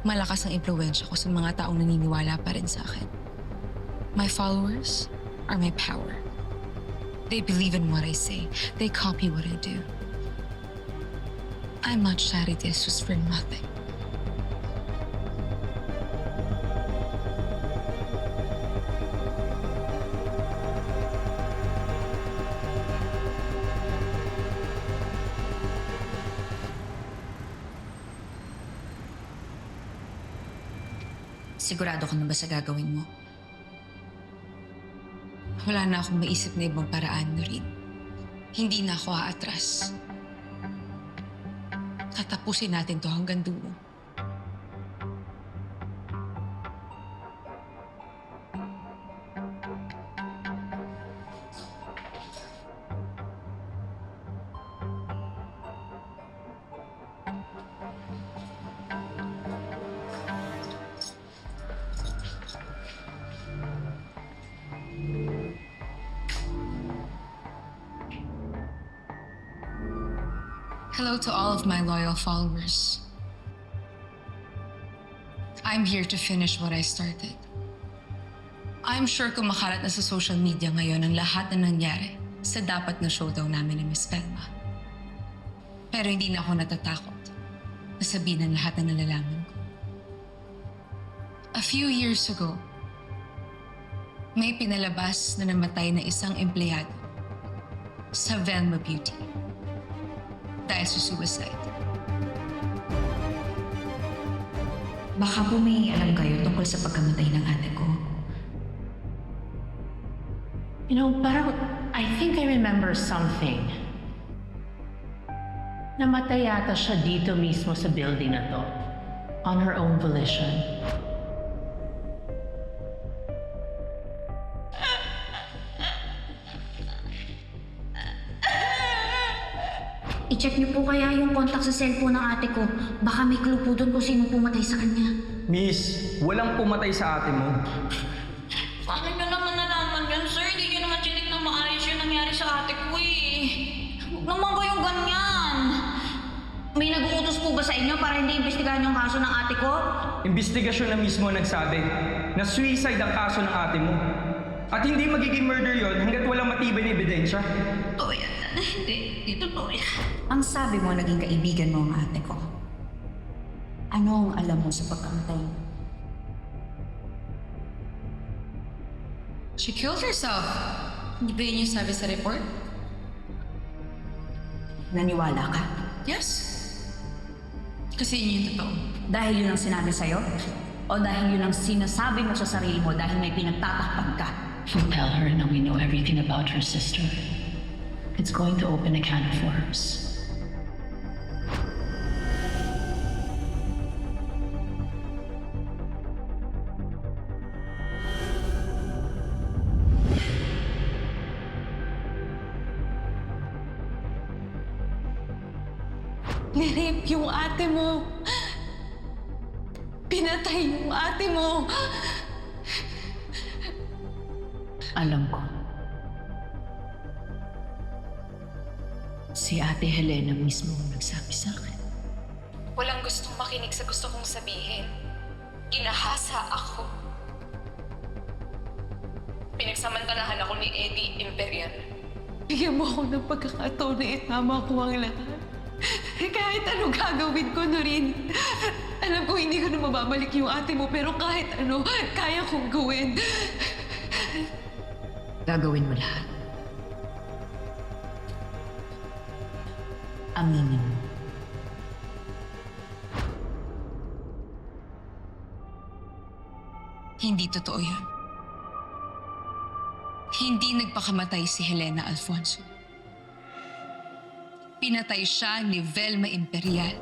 E: Malakas ang impluwensya ko sa mga taong naniniwala pa rin sa akin. My followers are my power. They believe in what I say. They copy what I do. I'm not Shari De Jesus for nothing. Sigurado ka na ba sa gagawin mo? Wala na akong maisip na ibang paraan, Noreen. Hindi na ako aatras. Tatapusin natin to hanggang dulo. Hello to all of my loyal followers. I'm here to finish what I started. I'm sure kumakalat na sa social media ngayon ang lahat na nangyari sa dapat na showdown namin ni Miss Velma. Pero hindi na ako natatakot na sabihin ang lahat na nalalaman ko. A few years ago, may pinalabas na namatay na isang empleyado sa Velma Beauty. Dahil sa suicide. Baka po may alam kayo tungkol sa pagkamatay ng ate ko.
C: You know, parang I think I remember something. Namatay yata siya dito mismo sa building na to. On her own volition.
E: I-check niyo po kaya yung contact sa cellphone ng ate ko. Baka may clue po doon kung sino pumatay sa kanya.
S: Miss, walang pumatay sa ate mo.
M: Paano nyo naman nalaman yan, sir? Hindi nyo naman chinik na maayos yung nangyari sa ate ko eh. Huwag naman kayong ganyan. May nag-uutos po ba sa inyo para hindi imbestigahan yung kaso ng ate ko?
S: Investigasyon na mismo nagsabi na suicide ang kaso ng ate mo. At hindi magiging murder yon hanggat walang matibay na ebidensya.
M: Totoo yan. Hindi totoo yan.
E: Ang sabi mo, naging kaibigan mo ang ate ko. Ano ang alam mo sa pagkamatay mo?
B: She killed herself. Hindi ba yun yung sabi sa report?
E: Naniwala ka?
B: Yes. Kasi yun yung totoo.
E: Dahil yun ang sinabi sa'yo? O dahil yun ang sinasabi mo sa sarili mo dahil may pinagtatakpan ka?
C: We'll tell her now we know everything about her sister. It's going to open a can of worms.
B: Nirape yung ate mo. Pinatay yung ate mo.
C: Alam ko. Si Ate Helena mismo ang nagsabi sa akin.
B: Walang gustong makinig sa gusto kong sabihin. Ginahasa ako. Pinagsamantalahan ako ni Eddie Imperial. Bigyan mo ako ng pagkakataon na itama ko ang lahat. Kahit anong gagawin ko, Noreen. Alam ko hindi ko na mababalik yung ate mo, pero kahit ano, kaya kong gawin.
C: Gagawin mo lahat. Aminin mo.
B: Hindi totoo yan. Hindi nagpakamatay si Helena Alfonso. Pinatay siya ni Velma Imperial.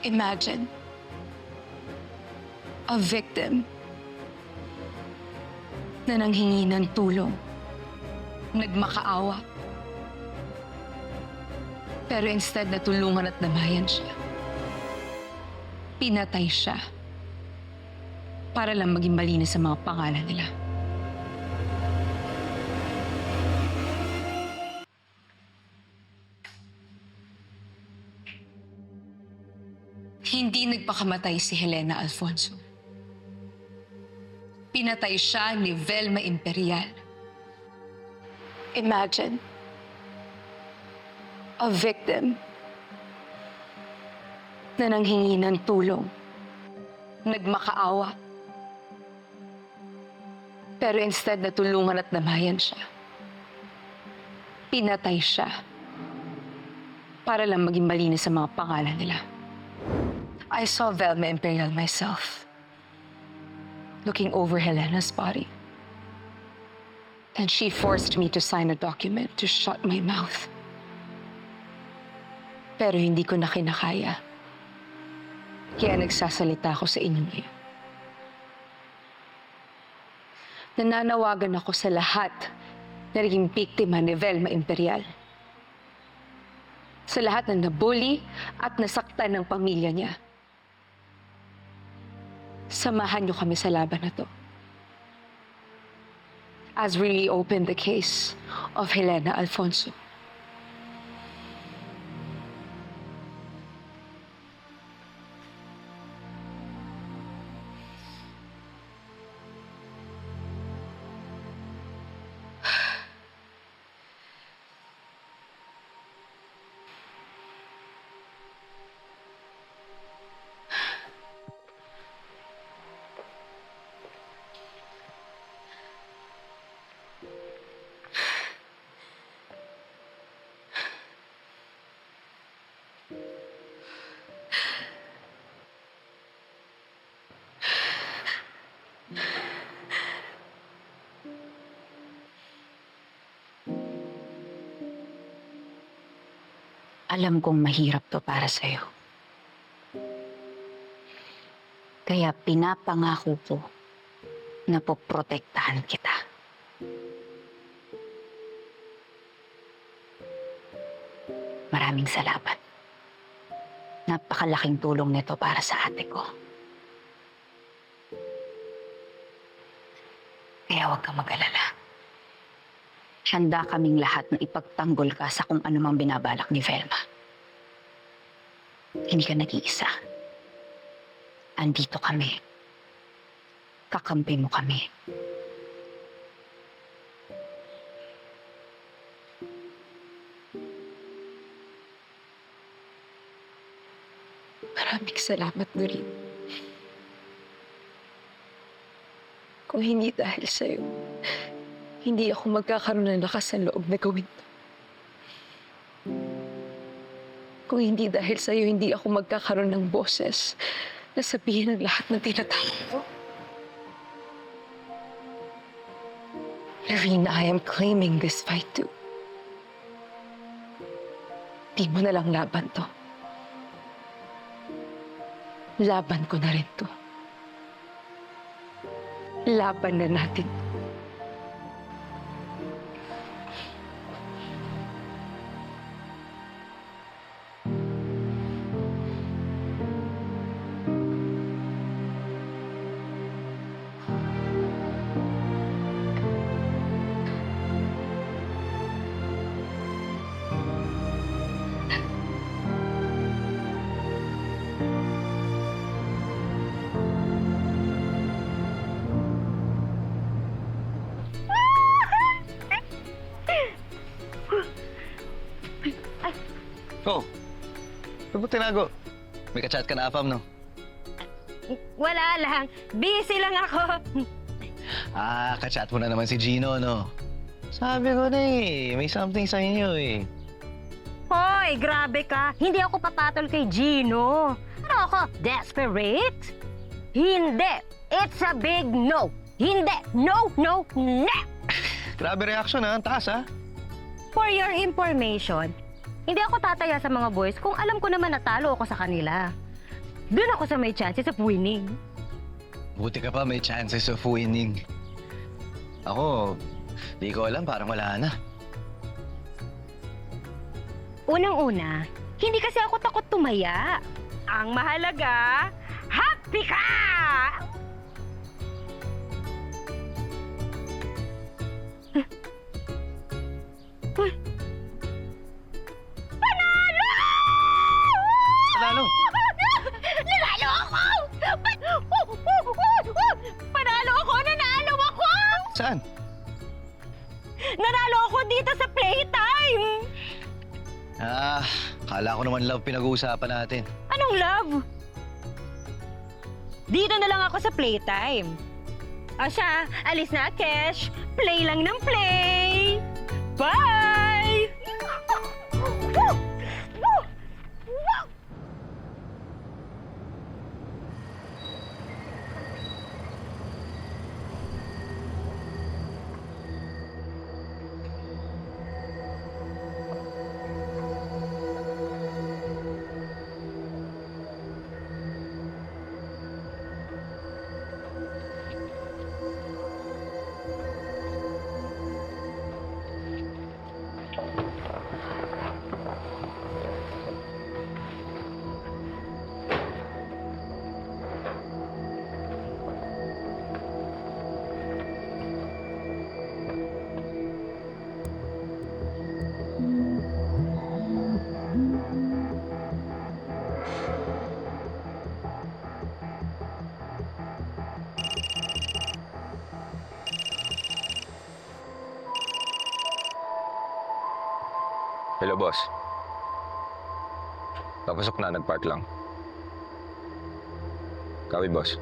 B: Imagine, a victim na nanghingi ng tulong, nagmakaawa,
E: Pero instead na tulungan at damayan siya, pinatay siya para lang maging malinis sa mga pangalan nila. Hindi nagpakamatay si Helena Alfonso. Pinatay siya ni Velma Imperial. Imagine, a victim na nanghingi ng tulong, nagmakaawa. Pero instead na tulungan at damayan siya, pinatay siya para lang maging malinis sa mga pangalan nila. I saw Velma Imperial myself, looking over Helena's body. And she forced me to sign a document to shut my mouth. Pero hindi ko na kinakaya. Kaya nagsasalita ako sa inyo ngayon. Nananawagan ako sa lahat na naging biktima ni Velma Imperial. Sa lahat na nabully at nasaktan ng pamilya niya. Samahan niyo kami sa laban na to. As we reopen the case of Helena Alfonso.
J: Alam kong mahirap to para sa'yo. Kaya pinapangako ko na poprotektahan kita. Maraming salamat. Napakalaking tulong nito para sa ate ko. Kaya huwag kang mag-alala. Handa kaming lahat na ipagtanggol ka sa kung anumang binabalak ni Velma. Hindi ka nag-iisa. Andito kami. Kakampi mo kami.
E: Maraming salamat, Doreen. Kung hindi dahil sa'yo, hindi ako magkakaroon ng lakas ng loob na gawin to. Kung hindi dahil sa'yo, hindi ako magkakaroon ng boses na sabihin ang lahat ng tinatawag ko. Loreen, I am claiming this fight too. Di mo na lang laban to. Laban ko na rin to. Laban na natin to.
K: Oh, ano mo tinago? May ka-chat ka na, Apam, no?
M: Wala lang. Busy lang ako.
K: Ka-chat mo na naman si Gino, no? Sabi ko na may something sa inyo
M: Hoy, grabe ka. Hindi ako papatol kay Gino. Ano ako, desperate? Hindi. It's a big no. Hindi. No, no, no.
K: Grabe reaction ang taas
M: For your information, hindi ako tataya sa mga boys kung alam ko naman natalo ako sa kanila. Doon ako sa may chances of winning.
K: Buti ka pa may chances of winning. Ako, di ko alam, parang wala na.
J: Unang-una, hindi kasi ako takot tumaya. Ang mahalaga, happy ka!
K: Panalo!
J: Nanalo ako! Panalo ako! Nanalo ako!
K: Saan?
J: Nanalo ako dito sa playtime!
K: Kala ko naman love pinag-uusapan natin.
J: Anong love? Dito na lang ako sa playtime. O siya, alis na, Kesh. Play lang ng play! Bye!
R: Hello, boss. Papasok na, nag-park lang. Kawi, boss.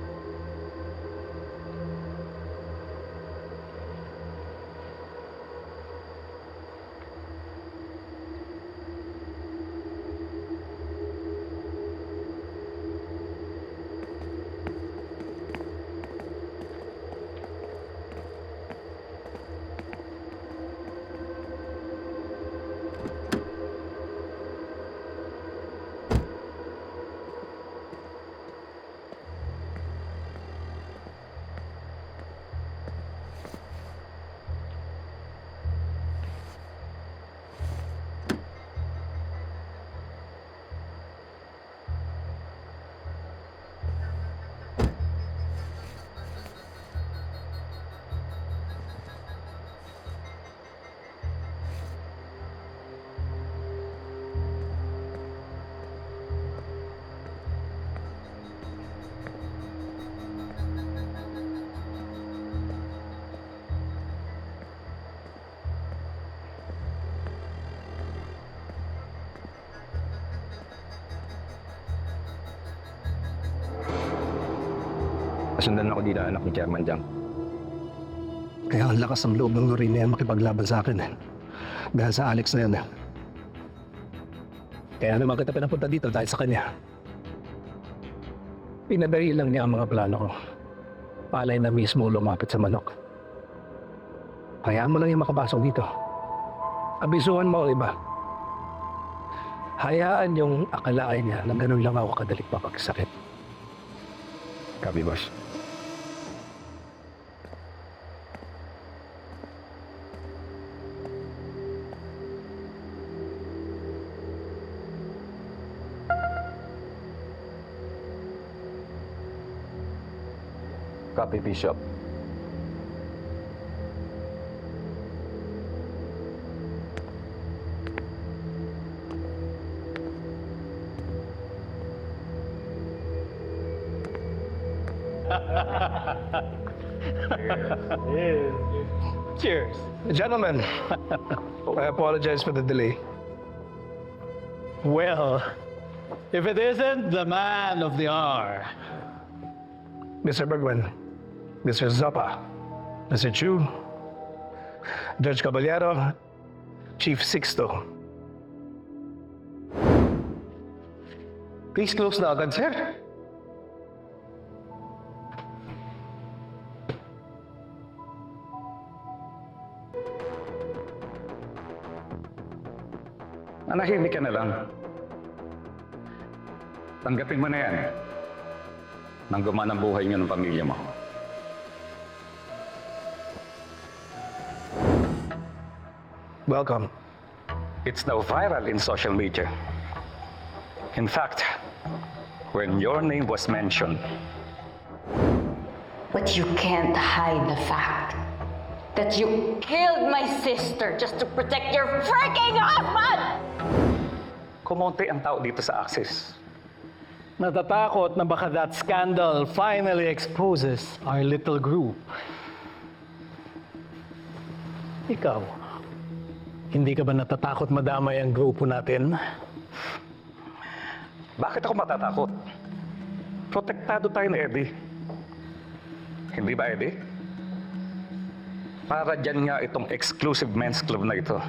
R: Kasundan ako dito, anak ni Chairman Jiang.
H: Kaya ang lakas ng loob ng Lorraine na yan makipaglaban sa akin. Dahil sa Alex na yan. Kaya naman kita pinapunta dito dahil sa kanya. Pinadali lang niya ang mga plano ko. Palay na mismo lumapit sa manok. Hayaan mo lang yung makapasok dito. Abisuhan mo ang iba. Hayaan yung akalain niya na ganun lang ako kadaling papagsakit.
R: Copy, boss. Copy, Bishop.
H: Cheers. Gentlemen, I apologize for the delay.
P: Well, if it isn't the man of the hour.
H: Mr. Bergman, Mr. Zappa, Mr. Chu, Judge Caballero, Chief Sixto.
P: Please close na agad, sir.
T: Nanahimik ka na lang. Tanggapin mo na yan. Nang gumana ang buhay niyo ng pamilya mo.
H: Welcome.
T: It's now viral in social media. In fact, when your name was mentioned,
I: But you can't hide the fact that you killed my sister just to protect your freaking husband!
T: kumonti ang tao dito sa Axis.
H: Natatakot na baka that scandal finally exposes our little group. Ikaw, hindi ka ba natatakot madamay ang grupo natin?
T: Bakit ako matatakot? Protektado tayo ni Eddie. Hindi ba, Eddie? Para dyan nga itong exclusive men's club na ito.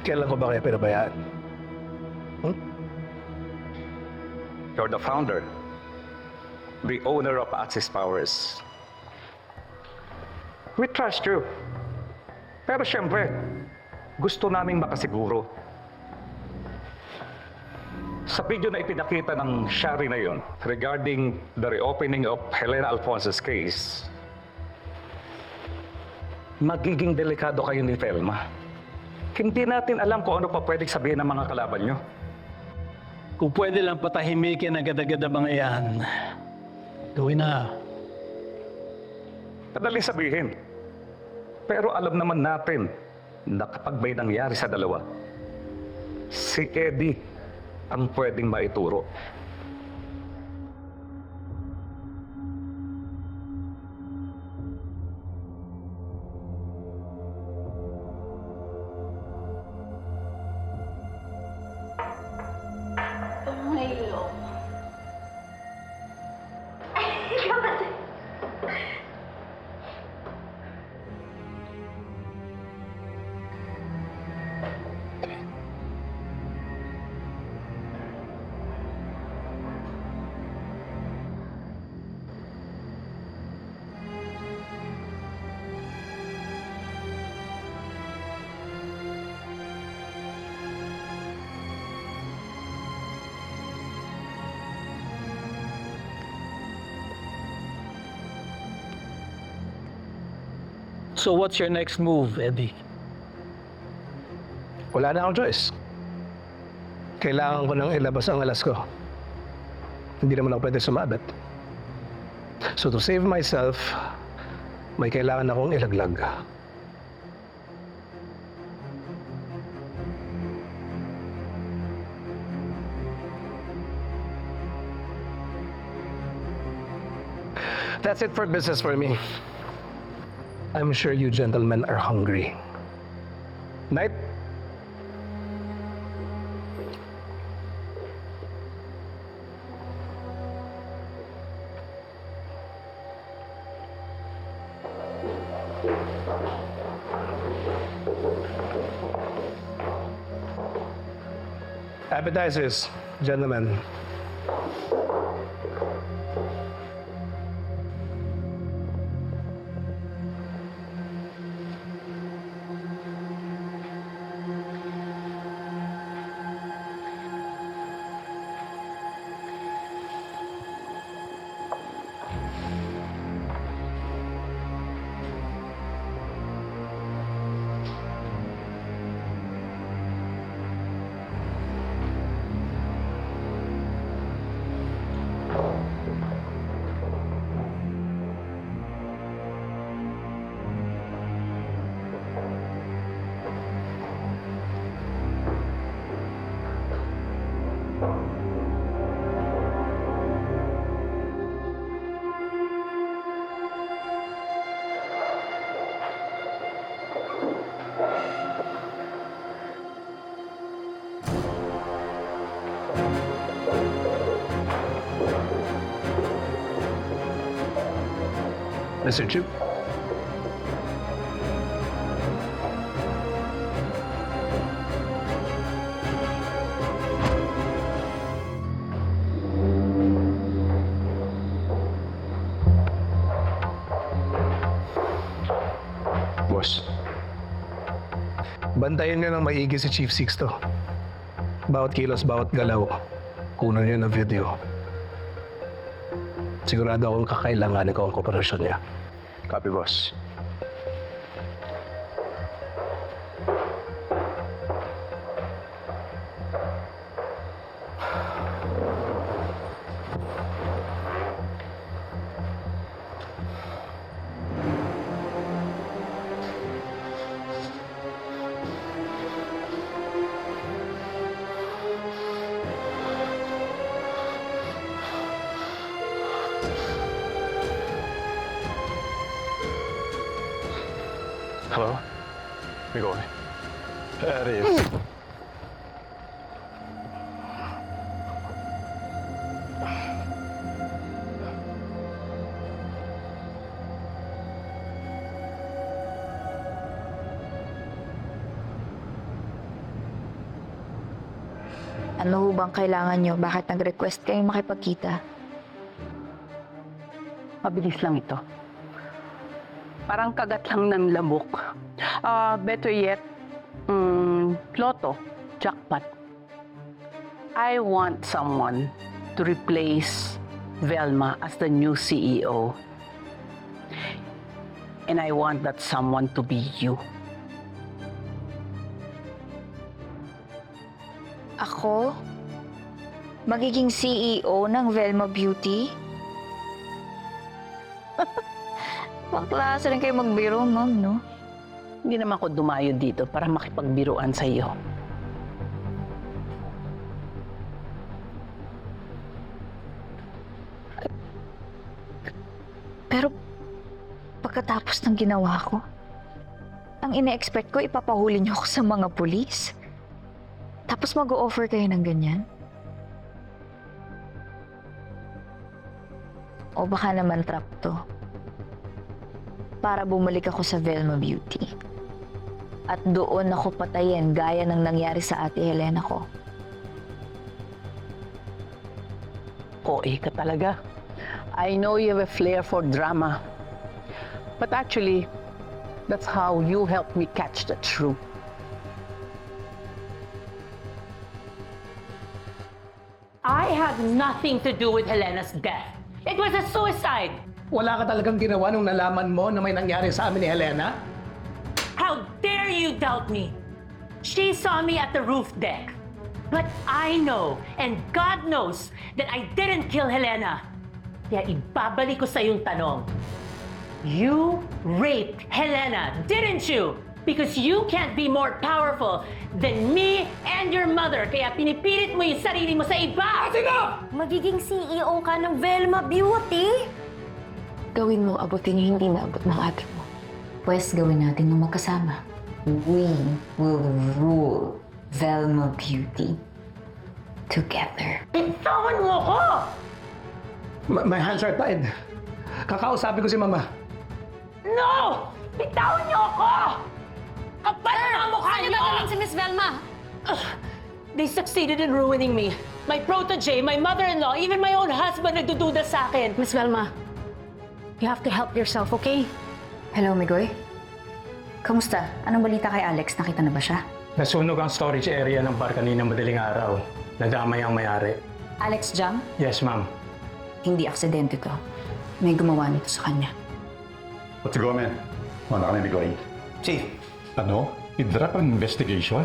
H: Kailan ko ba kaya pinabayaan?
T: You're the founder, the owner of Axis Powers. We trust you. Pero siyempre, gusto naming makasiguro. Sa video na ipinakita ng Shari na yon regarding the reopening of Helena Alfonso's case, magiging delikado kayo ni Velma. Hindi natin alam kung ano pa pwedeng sabihin ng mga kalaban nyo.
H: Kung pwede lang patahimikin agad-agad ang mga iyan, gawin na.
T: Madaling sabihin. Pero alam naman natin na kapag may nangyari sa dalawa, si Eddie ang pwedeng maituro.
H: So what's your next move, Eddie? Wala na akong choice. Kailangan ko nang ilabas ang alas ko. Hindi naman ako pwede sumabit. So to save myself, may kailangan akong ilaglag. That's it for business for me. I'm sure you gentlemen are hungry. Night? Appetizers, gentlemen. Mr. Chu.
Q: Boss,
H: Bantayan niyo ng maigi si Chief Sixto. Bawat kilos, bawat galaw, kunan niyo ng video. Sigurado akong kakailanganin ko ang kooperasyon niya.
Q: copy boss. Hello? Migoy. Aries.
A: Ano ho bang kailangan nyo? Bakit nag-request kayong makipagkita?
U: Mabilis lang ito. Parang kagat lang ng lamok. Better yet, loto, jackpot. I want someone to replace Velma as the new CEO. And I want that someone to be you.
A: Ako? Magiging CEO ng Velma Beauty? Pangklase rin kayo magbiro, ma'am, no?
U: Hindi naman ako dumayo dito para makipagbiruan sa iyo.
A: Pero pagkatapos ng ginawa ko, ang ine-expect ko, ipapahuli niyo ako sa mga pulis. Tapos mag-o-offer kayo ng ganyan? O baka naman trap to. Para bumalik ako sa Velma Beauty. At doon ako patayin gaya ng nangyari sa ate Helena ko.
U: OA ka talaga. I know you have a flair for drama. But actually, that's how you helped me catch the truth.
C: I had nothing to do with Helena's death. It was a suicide.
H: Wala ka talagang ginawa nung nalaman mo na may nangyari sa amin ni Helena?
C: How dare you doubt me? She saw me at the roof deck. But I know, and God knows, that I didn't kill Helena. Kaya ibabalik ko sa yung tanong. You raped Helena, didn't you? Because you can't be more powerful than me and your mother. Kaya pinipilit mo yung sarili mo sa iba.
M: Magiging CEO ka ng Velma Beauty?
A: Gawin mo, abutin yung hindi naabot ng ate mo. Pwes gawin natin ng magkasama. We will rule Velma Beauty together.
C: Bitawan mo ko!
H: My hands are tied. Kakausapin ko si Mama.
C: No! Bitawan niyo ako! Kapal na ang mukha niyo!
M: Ano si Miss Velma?
C: They succeeded in ruining me. My protege, my mother-in-law, even my own husband nagdududa sa akin.
A: Miss Velma, you have to help yourself, okay? Hello, Migoy. Kamusta? Anong balita kay Alex? Nakita na ba siya?
S: Nasunog ang storage area ng bar kanina madaling araw. Nadamay ang may-ari.
A: Alex Jam?
S: Yes, ma'am.
A: Hindi aksidente to. May gumawa nito sa kanya.
V: What's the go, man? Wala ka na, Migoy.
K: Chief.
V: Ano? I-drop ang investigation?